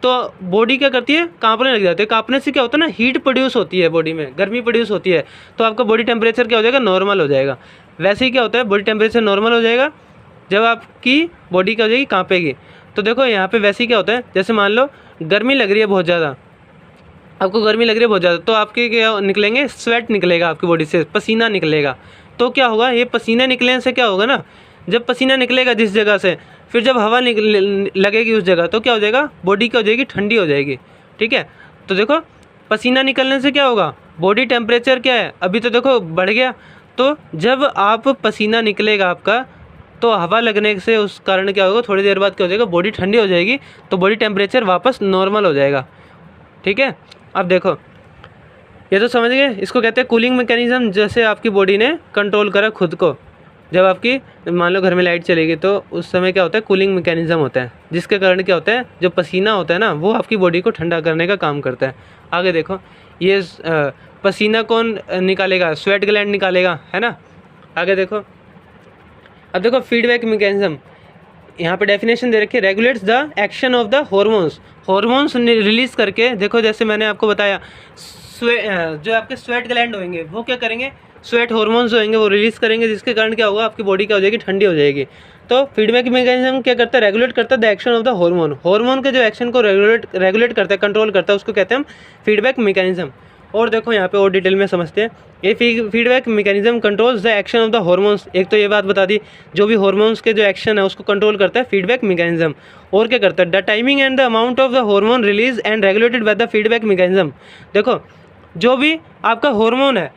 तो बॉडी क्या करती है, कांपने लग जाती है। कांपने से क्या होता है ना, हीट प्रोड्यूस होती है बॉडी में, गर्मी प्रोड्यूस होती है, तो आपका बॉडी टेम्परेचर क्या हो जाएगा, नॉर्मल हो जाएगा। वैसे ही क्या होता है, बॉडी टेम्परेचर नॉर्मल हो जाएगा जब आपकी बॉडी क्या हो जाएगी, कांपेगी। तो देखो यहाँ पे वैसे ही क्या होता है, जैसे मान लो गर्मी लग रही है बहुत ज़्यादा, आपको गर्मी लग रही है बहुत ज़्यादा, तो आपके क्या निकलेंगे, स्वेट निकलेगा आपकी बॉडी से, पसीना निकलेगा। तो क्या होगा, ये पसीना निकलने से क्या होगा ना, जब पसीना निकलेगा जिस जगह से, फिर जब हवा लगेगी उस जगह, तो क्या हो जाएगा, बॉडी क्या हो जाएगी, ठंडी हो जाएगी। ठीक है, तो देखो पसीना निकलने से क्या होगा, बॉडी टेम्परेचर क्या है, अभी तो देखो बढ़ गया, तो जब आप पसीना निकलेगा आपका, तो हवा लगने से उस कारण क्या होगा, थोड़ी देर बाद क्या हो जाएगा, बॉडी ठंडी हो जाएगी, तो बॉडी टेम्परेचर वापस नॉर्मल हो जाएगा। ठीक है, अब देखो ये तो समझ गए, इसको कहते हैं कूलिंग मैकेनिज्म। जैसे आपकी बॉडी ने कंट्रोल करा खुद को, जब आपकी मान लो घर में लाइट चलेगी तो उस समय क्या होता है, कूलिंग मैकेनिज्म होता है, जिसके कारण क्या होता है, जो पसीना होता है ना वो आपकी बॉडी को ठंडा करने का काम करता है। आगे देखो, ये पसीना कौन निकालेगा, स्वेट ग्लैंड निकालेगा, है ना। आगे देखो, अब देखो फीडबैक मैकेनिज्म, यहाँ पे डेफिनेशन दे रखी है, regulates the action of the hormones. Hormones release करके, देखो जैसे मैंने आपको बताया, जो आपके स्वेट ग्लैंड होंगे वो क्या करेंगे, स्वेट हॉर्मोन्स जो होंगे वो रिलीज़ करेंगे, जिसके कारण क्या होगा, आपकी बॉडी क्या हो जाएगी, ठंडी हो जाएगी। तो फीडबैक मैकेनिज्म क्या करता है, रेगुलेट करता है the action of the hormone के जो एक्शन को रेगुलेट करता है, कंट्रोल करता है, उसको कहते हैं हम फीडबैक मैकेनिज्म। और देखो यहाँ पे और डिटेल में समझते हैं, ये feedback mechanism controls the action of the hormones. एक तो ये बात बता दी, जो भी हार्मोन्स के जो एक्शन है उसको कंट्रोल करता है फीडबैक मैकेनिज्म। और क्या करता है, the timing and the amount of the hormone release and regulated by the feedback mechanism. देखो जो भी आपका हार्मोन है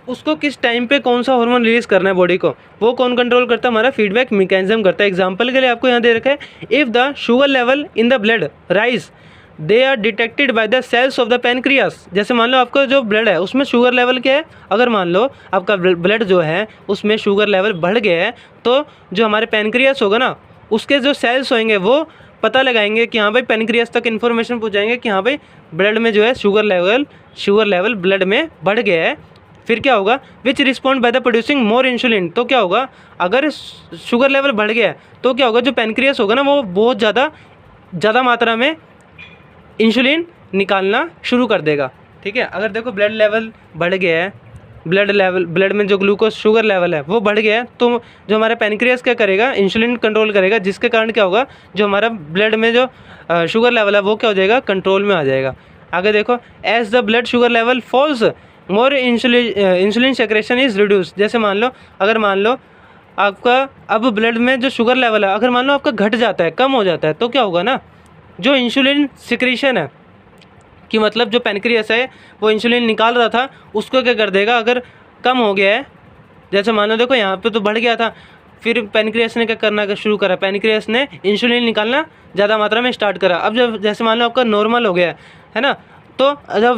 उसको किस टाइम पे कौन सा हार्मोन रिलीज करना है बॉडी को, वो कौन कंट्रोल करता है, हमारा फीडबैक मैकेनिज्म करता है। एग्जांपल के लिए आपको यहाँ दे रखा है, if the sugar level in the blood rise they are detected by the cells of the pancreas. जैसे मान लो आपका जो ब्लड है उसमें शुगर लेवल क्या है, अगर मान लो आपका ब्लड जो है उसमें शुगर लेवल बढ़ गया है, तो जो हमारे पैनक्रियास होगा ना उसके जो सेल्स होंगे वो पता लगाएंगे कि हाँ भाई, पैनक्रियास तक इन्फॉर्मेशन पहुँचाएंगे कि हाँ भाई ब्लड में जो है शुगर लेवल ब्लड में बढ़ गया है। फिर क्या होगा, which respond by the producing more insulin. तो क्या होगा, अगर शुगर लेवल बढ़ गया है तो क्या होगा, जो पैनक्रियास होगा ना वो बहुत ज़्यादा मात्रा में इंसुलिन निकालना शुरू कर देगा। ठीक है, अगर देखो ब्लड लेवल बढ़ गया है, ब्लड में जो ग्लूकोज शुगर लेवल है वो बढ़ गया है, तो जो हमारा पैनक्रियास क्या करेगा, इंसुलिन कंट्रोल करेगा, जिसके कारण क्या होगा, जो हमारा ब्लड में जो शुगर लेवल है वो क्या हो जाएगा, कंट्रोल में आ जाएगा। आगे देखो, as the blood sugar level falls more insulin secretion is reduce. जैसे मान लो, अगर मान लो आपका अब ब्लड में जो शुगर लेवल है अगर मान लो आपका घट जाता है, कम हो जाता है, तो क्या होगा ना, जो इंसुलिन सिक्रीशन है कि मतलब जो पैनक्रियास है वो इंसुलिन निकाल रहा था उसको क्या कर देगा, अगर कम हो गया है, जैसे मान लो देखो यहाँ पे तो बढ़ गया था, फिर पैनक्रियास ने क्या करना शुरू करा, पैनक्रियास ने इंसुलिन निकालना ज़्यादा मात्रा में स्टार्ट करा। अब जब जैसे मान लो आपका नॉर्मल हो गया है ना, तो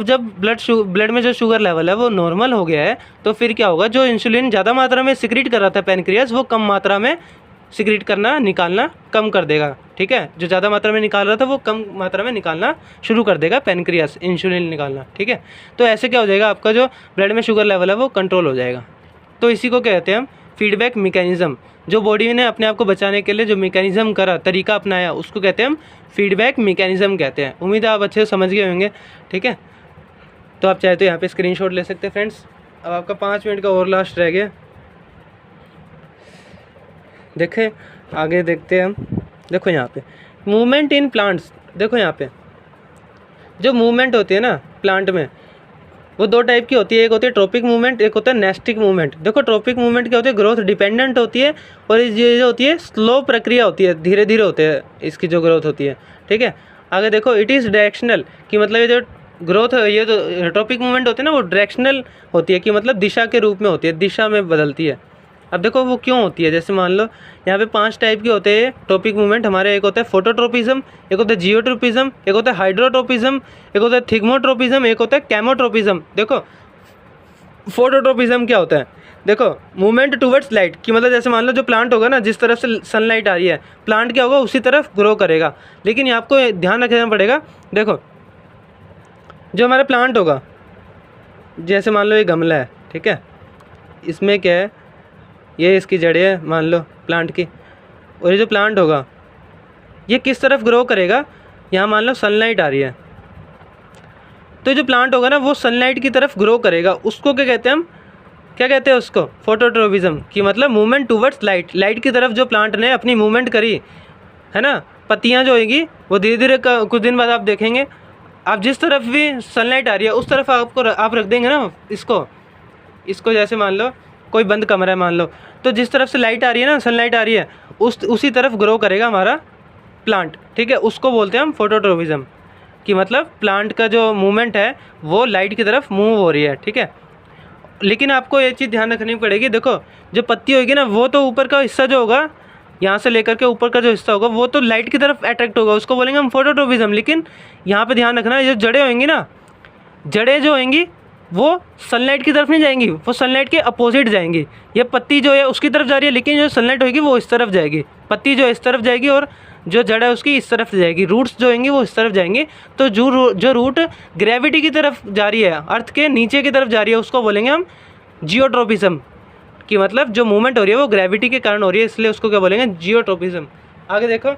जब ब्लड में जो शुगर लेवल है वो नॉर्मल हो गया है, तो फिर क्या होगा, जो इंसुलिन ज़्यादा मात्रा में सिक्रीट कर रहा था पैनक्रियास वो कम मात्रा में सिक्रीट करना, निकालना कम कर देगा। ठीक है, जो ज़्यादा मात्रा में निकाल रहा था वो कम मात्रा में निकालना शुरू कर देगा पैनक्रियास, इंसुलिन निकालना। ठीक है, तो ऐसे क्या हो जाएगा, आपका जो ब्लड में शुगर लेवल है वो कंट्रोल हो जाएगा। तो इसी को कहते हैं हम फीडबैक मैकेनिज्म। जो बॉडी ने अपने आप को बचाने के लिए जो मैकेनिज्म करा, तरीका अपनाया, उसको कहते हैं हम फीडबैक मैकेनिज्म कहते हैं। उम्मीद है आप अच्छे से समझ गए होंगे। ठीक है, तो आप चाहे तो यहाँ पे स्क्रीनशॉट ले सकते हैं फ्रेंड्स। अब आपका 5 मिनट का और लास्ट रह गया, देखें आगे देखते हैं हम। देखो यहाँ पे मूवमेंट इन प्लांट्स, देखो यहाँ पे जो मूवमेंट होती है ना प्लांट में वो 2 टाइप की होती है, एक होती है ट्रॉपिक मूवमेंट, एक होता है नेस्टिक मूवमेंट। देखो ट्रॉपिक मूवमेंट क्या होती है, ग्रोथ डिपेंडेंट होती है, और ये जो होती है स्लो प्रक्रिया होती है, धीरे धीरे होते हैं इसकी जो ग्रोथ होती है। ठीक है, आगे देखो इट इज़ डायरेक्शनल, कि मतलब ये जो ग्रोथ है, ये जो ट्रॉपिक मूवमेंट होती है ना वो डायरेक्शनल होती है, कि मतलब दिशा के रूप में होती है, दिशा में बदलती है। अब देखो वो क्यों होती है, जैसे मान लो यहाँ पे 5 टाइप के होते हैं ट्रॉपिक मूवमेंट हमारे। एक होता है फोटोट्रोपिज्म, एक होता है जियोट्रोपिज्म, एक होता है हाइड्रोट्रोपिज्म, एक होता है थिग्मोट्रोपिज्म, एक होता है कैमोट्रोपिज्म। देखो फोटोट्रोपिज्म क्या होता है, देखो मूवमेंट टुवर्ड्स लाइट, कि मतलब जैसे मान लो जो प्लांट होगा ना, जिस तरफ से सनलाइट आ रही है प्लांट क्या होगा उसी तरफ ग्रो करेगा। लेकिन ये आपको ध्यान रखना पड़ेगा, देखो जो हमारा प्लांट होगा, जैसे मान लो ये गमला है, ठीक है, इसमें क्या है, ये इसकी जड़ें है मान लो प्लांट की, और ये जो प्लांट होगा ये किस तरफ ग्रो करेगा, यहाँ मान लो सनलाइट आ रही है, तो जो प्लांट होगा ना वो सनलाइट की तरफ ग्रो करेगा। उसको क्या कहते हैं हम, क्या कहते हैं उसको, फोटोट्रोपिज्म, कि मतलब मूवमेंट टुवर्ड्स लाइट, लाइट की तरफ जो प्लांट ने अपनी मूवमेंट करी है ना, पत्तियाँ जो होगी वो धीरे धीरे कुछ दिन बाद आप देखेंगे, आप जिस तरफ भी सनलाइट आ रही है उस तरफ आप रख देंगे ना इसको जैसे मान लो कोई बंद कमरा है मान लो, तो जिस तरफ से लाइट आ रही है ना, सनलाइट आ रही है, उसी तरफ ग्रो करेगा हमारा प्लांट। ठीक है, उसको बोलते हैं हम फोटोट्रोपिज्म, कि मतलब प्लांट का जो मूवमेंट है वो लाइट की तरफ मूव हो रही है। ठीक है, लेकिन आपको ये चीज़ ध्यान रखनी पड़ेगी, देखो जो पत्ती होगी ना वो तो ऊपर का हिस्सा जो होगा, यहाँ से लेकर के ऊपर का जो हिस्सा होगा वो तो लाइट की तरफ अट्रैक्ट होगा, उसको बोलेंगे हम फोटोट्रोपिज्म। लेकिन यहाँ पे ध्यान रखना, ये जड़ें होंगी ना, जड़ें जो होंगी वो सनलाइट की तरफ नहीं जाएंगी, वो सनलाइट के अपोजिट जाएंगी। ये पत्ती जो है उसकी तरफ जा रही है, लेकिन जो सनलाइट होगी वो इस तरफ जाएगी। पत्ती जो इस तरफ जाएगी और जो जड़ है उसकी इस तरफ जाएगी। रूट्स जो होंगी वो इस तरफ जाएंगी। तो जो रूट ग्रेविटी की तरफ जा रही है, अर्थ के नीचे की तरफ जा रही है, उसको बोलेंगे हम जियोट्रोपिज्म। कि मतलब जो मूवमेंट हो रही है वो ग्रेविटी के कारण हो रही है, इसलिए उसको क्या बोलेंगे, जियोट्रोपिज्म। आगे देखो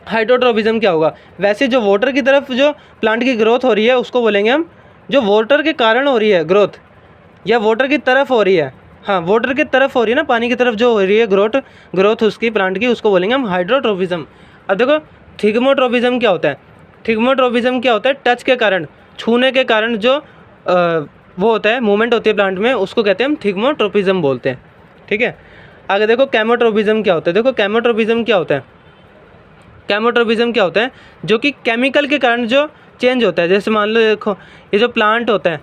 हाइड्रोट्रोपिज्म क्या होगा। वैसे जो वाटर की तरफ जो प्लांट की ग्रोथ हो रही है उसको बोलेंगे हम, जो वाटर के कारण हो रही है ग्रोथ या वाटर की तरफ हो रही है, हाँ वाटर की तरफ हो रही है ना, पानी की तरफ जो हो रही है ग्रोथ उसकी प्लांट की, उसको बोलेंगे हम हाइड्रोट्रोपिज्म। अब देखो थिग्मोट्रोपिज्म क्या होता है। थिग्मोट्रोपिज्म क्या होता है, टच के कारण, छूने के कारण जो वो होता है, मूवमेंट होती है प्लांट में, उसको कहते हैं हम थिग्मोट्रोपिज्म बोलते हैं। ठीक है। आगे देखो कैमोट्रोपिज्म क्या होता है। देखो कैमोट्रोपिज्म क्या होता है, कैमोट्रोपिज्म क्या होता है, जो कि केमिकल के कारण जो चेंज होता है। जैसे मान लो देखो ये जो प्लांट होता है,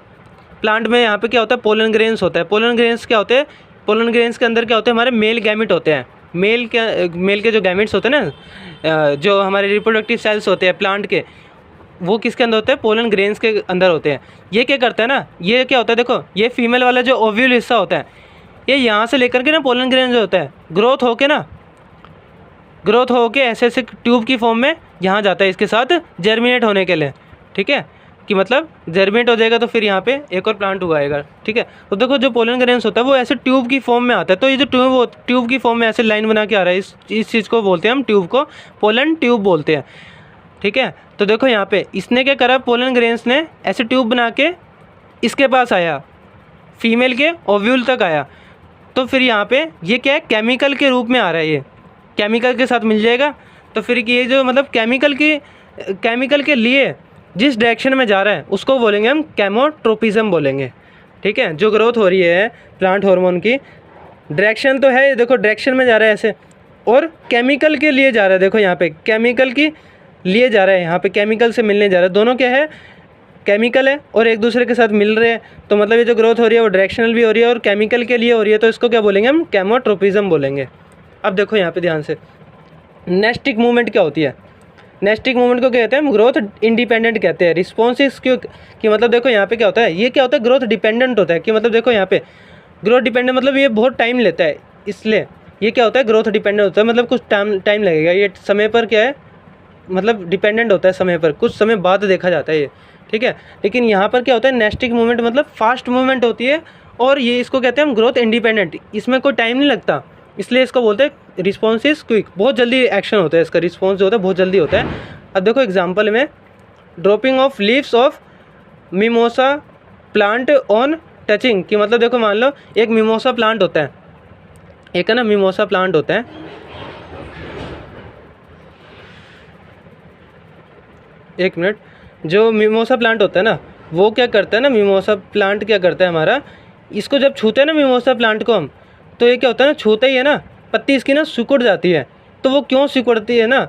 प्लांट में यहाँ पे क्या होता है, पोलन ग्रेन्स होता है। पोलन ग्रेन्स क्या होते हैं, पोलन ग्रेन्स के अंदर क्या होते हैं, हमारे मेल गैमेट होते हैं। मेल के जो गैमेट्स होते हैं ना, जो हमारे रिप्रोडक्टिव सेल्स होते हैं प्लांट के, वो किसके अंदर होते हैं, पोलन ग्रेन्स के अंदर होते हैं। ये क्या करता है ना, ये क्या होता है, देखो ये फीमेल वाला जो ओव्यूल हिस्सा होता है, ये यहाँ से लेकर के ना पोलन ग्रेन जो होता है ग्रोथ होके ऐसे ऐसे ट्यूब की फॉर्म में यहाँ जाता है इसके साथ जर्मिनेट होने के लिए। ठीक है, कि मतलब जर्मिनेट हो जाएगा तो फिर यहाँ पे एक और प्लांट उगाएगा। ठीक है, तो देखो जो पोलन ग्रेन्स होता है वो ऐसे ट्यूब की फॉर्म में आता है। तो ये जो ट्यूब की फॉर्म में ऐसे लाइन बना के आ रहा है, इस चीज़ को बोलते हैं हम, ट्यूब को पोलन ट्यूब बोलते हैं। ठीक है, तो देखो यहाँ पे इसने क्या करा, पोलन ग्रेन्स ने ऐसे ट्यूब बना के इसके पास आया, फीमेल के ओव्यूल तक आया। तो फिर यहाँ पे ये क्या है, केमिकल के रूप में आ रहा है, ये केमिकल के साथ मिल जाएगा। तो फिर ये जो मतलब केमिकल के लिए जिस डायरेक्शन में जा रहा है उसको बोलेंगे हम कैमोट्रोपिज्म बोलेंगे। ठीक है, जो ग्रोथ हो रही है प्लांट हार्मोन की, डायरेक्शन तो है, देखो डायरेक्शन में जा रहा है ऐसे, और केमिकल के लिए जा रहा है। देखो यहाँ पे केमिकल की लिए जा रहा है, यहाँ पे केमिकल से मिलने जा रहा है। दोनों क्या है, केमिकल है और एक दूसरे के साथ मिल रहे हैं। तो मतलब ये जो ग्रोथ हो रही है वो डायरेक्शनल भी हो रही है और केमिकल के लिए हो रही है। तो इसको क्या बोलेंगे हम, कैमोट्रोपिज्म बोलेंगे। अब देखो यहाँ पे ध्यान से, नेस्टिक मूवमेंट क्या होती है। नेस्टिक मूवमेंट को कहते हैं हम ग्रोथ इंडिपेंडेंट कहते हैं। रिस्पॉन्सिस क्यों, कि मतलब देखो यहाँ पे क्या होता है, ये क्या होता है, ग्रोथ डिपेंडेंट होता है। कि मतलब देखो यहाँ पे ग्रोथ डिपेंडेंट मतलब ये बहुत टाइम लेता है, इसलिए ये क्या होता है, ग्रोथ डिपेंडेंट होता है। मतलब कुछ टाइम लगेगा, ये समय पर क्या है, मतलब डिपेंडेंट होता है समय पर, कुछ समय बाद देखा जाता है ये। ठीक है, लेकिन यहाँ पर क्या होता है, नेस्टिक मूवमेंट मतलब फास्ट मूवमेंट होती है, और ये इसको कहते हैं हम ग्रोथ इंडिपेंडेंट, इसमें कोई टाइम नहीं लगता, इसलिए इसको बोलते हैं रिस्पॉन्स इज क्विक, बहुत जल्दी एक्शन होता है इसका, रिस्पॉन्स जो होता है बहुत जल्दी होता है। अब देखो एग्जांपल में, dropping of leaves of mimosa plant on touching. कि मतलब देखो मान लो एक मिमोसा प्लांट होता है, एक है ना मिमोसा प्लांट होता है, एक मिनट, जो मिमोसा प्लांट होता है ना, वो क्या करता है ना, मिमोसा प्लांट क्या करता है हमारा, इसको जब छूते हैं ना मिमोसा प्लांट को हम, तो ये क्या होता है ना, छूते ही है ना पत्ती इसकी ना सिकुड़ जाती है। तो वो क्यों सिकुड़ती है ना,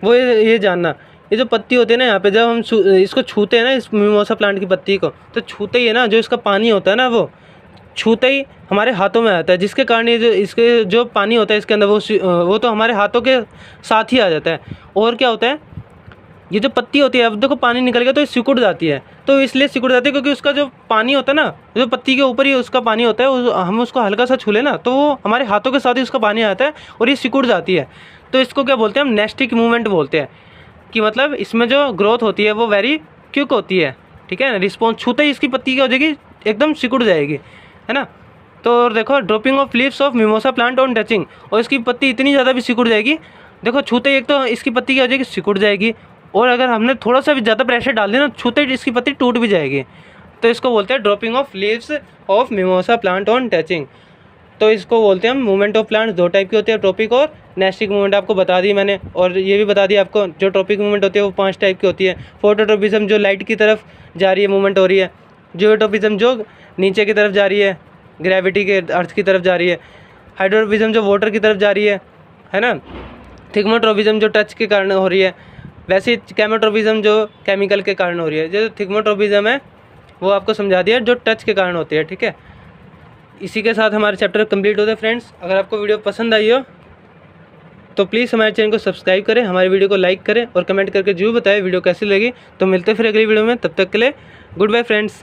वो ये जानना। ये जो पत्ती होती है ना, यहाँ पे जब हम इसको छूते हैं ना, इस मिमोसा प्लांट की पत्ती को, तो छूते ही है ना, जो इसका पानी होता है ना, वो छूते ही हमारे हाथों में आता है, जिसके कारण ये जो इसके जो पानी होता है इसके अंदर वो तो हमारे हाथों के साथ ही आ जाता है। और क्या होता है, ये जो पत्ती होती है, अब देखो पानी निकल गया तो ये सिकुड़ जाती है। तो इसलिए सिकुड़ जाती है क्योंकि उसका जो पानी होता है ना, जो पत्ती के ऊपर ही उसका पानी होता है, हम उसको हल्का सा छू लें ना, तो वो हमारे हाथों के साथ ही उसका पानी आता है और ये सिकुड़ जाती है। तो इसको क्या बोलते हैं हम, नेस्टिक मूवमेंट बोलते हैं। कि मतलब इसमें जो ग्रोथ होती है वो वेरी क्विक होती है। ठीक है ना, रिस्पॉन्स छूते ही इसकी पत्ती क्या हो जाएगी, एकदम सिकुड़ जाएगी, है ना। तो देखो dropping of leaves of mimosa plant on touching, और इसकी पत्ती इतनी ज़्यादा भी सिकुड़ जाएगी, देखो छूते ही एक तो इसकी पत्ती क्या हो जाएगी, सिकुड़ जाएगी, और अगर हमने थोड़ा सा भी ज़्यादा प्रेशर डाल दिया ना, छूते ही इसकी पत्ती टूट भी जाएगी। तो इसको बोलते हैं dropping of leaves of mimosa plant on touching. तो इसको बोलते हैं हम मूवमेंट ऑफ प्लांट। दो टाइप की होती है, ट्रॉपिक और नेस्टिक मूवमेंट, आपको बता दी मैंने। और ये भी बता दिया आपको, जो ट्रॉपिक मूवमेंट होती है वो 5 टाइप की होती है। फोटोट्रोपिज्म जो लाइट की तरफ जा रही है, मूवमेंट हो रही है। जियोट्रोपिज्म जो नीचे की तरफ जा रही है, ग्रेविटी के अर्थ की तरफ जा रही है। हाइड्रोट्रोपिज्म जो वाटर की तरफ जा रही है ना। थिग्मोट्रोपिज्म जो टच के कारण हो रही है। वैसे कैमोट्रोपिज्म जो केमिकल के कारण हो रही है। जो थिग्मोट्रोपिज्म है वो आपको समझा दिया, जो टच के कारण होती है। ठीक है, इसी के साथ हमारे चैप्टर कंप्लीट होते हैं फ्रेंड्स। अगर आपको वीडियो पसंद आई हो तो प्लीज़ हमारे चैनल को सब्सक्राइब करें, हमारे वीडियो को लाइक करें और कमेंट करके जरूर बताएं वीडियो कैसी लगी। तो मिलते हैं फिर अगली वीडियो में, तब तक के लिए गुड बाय फ्रेंड्स।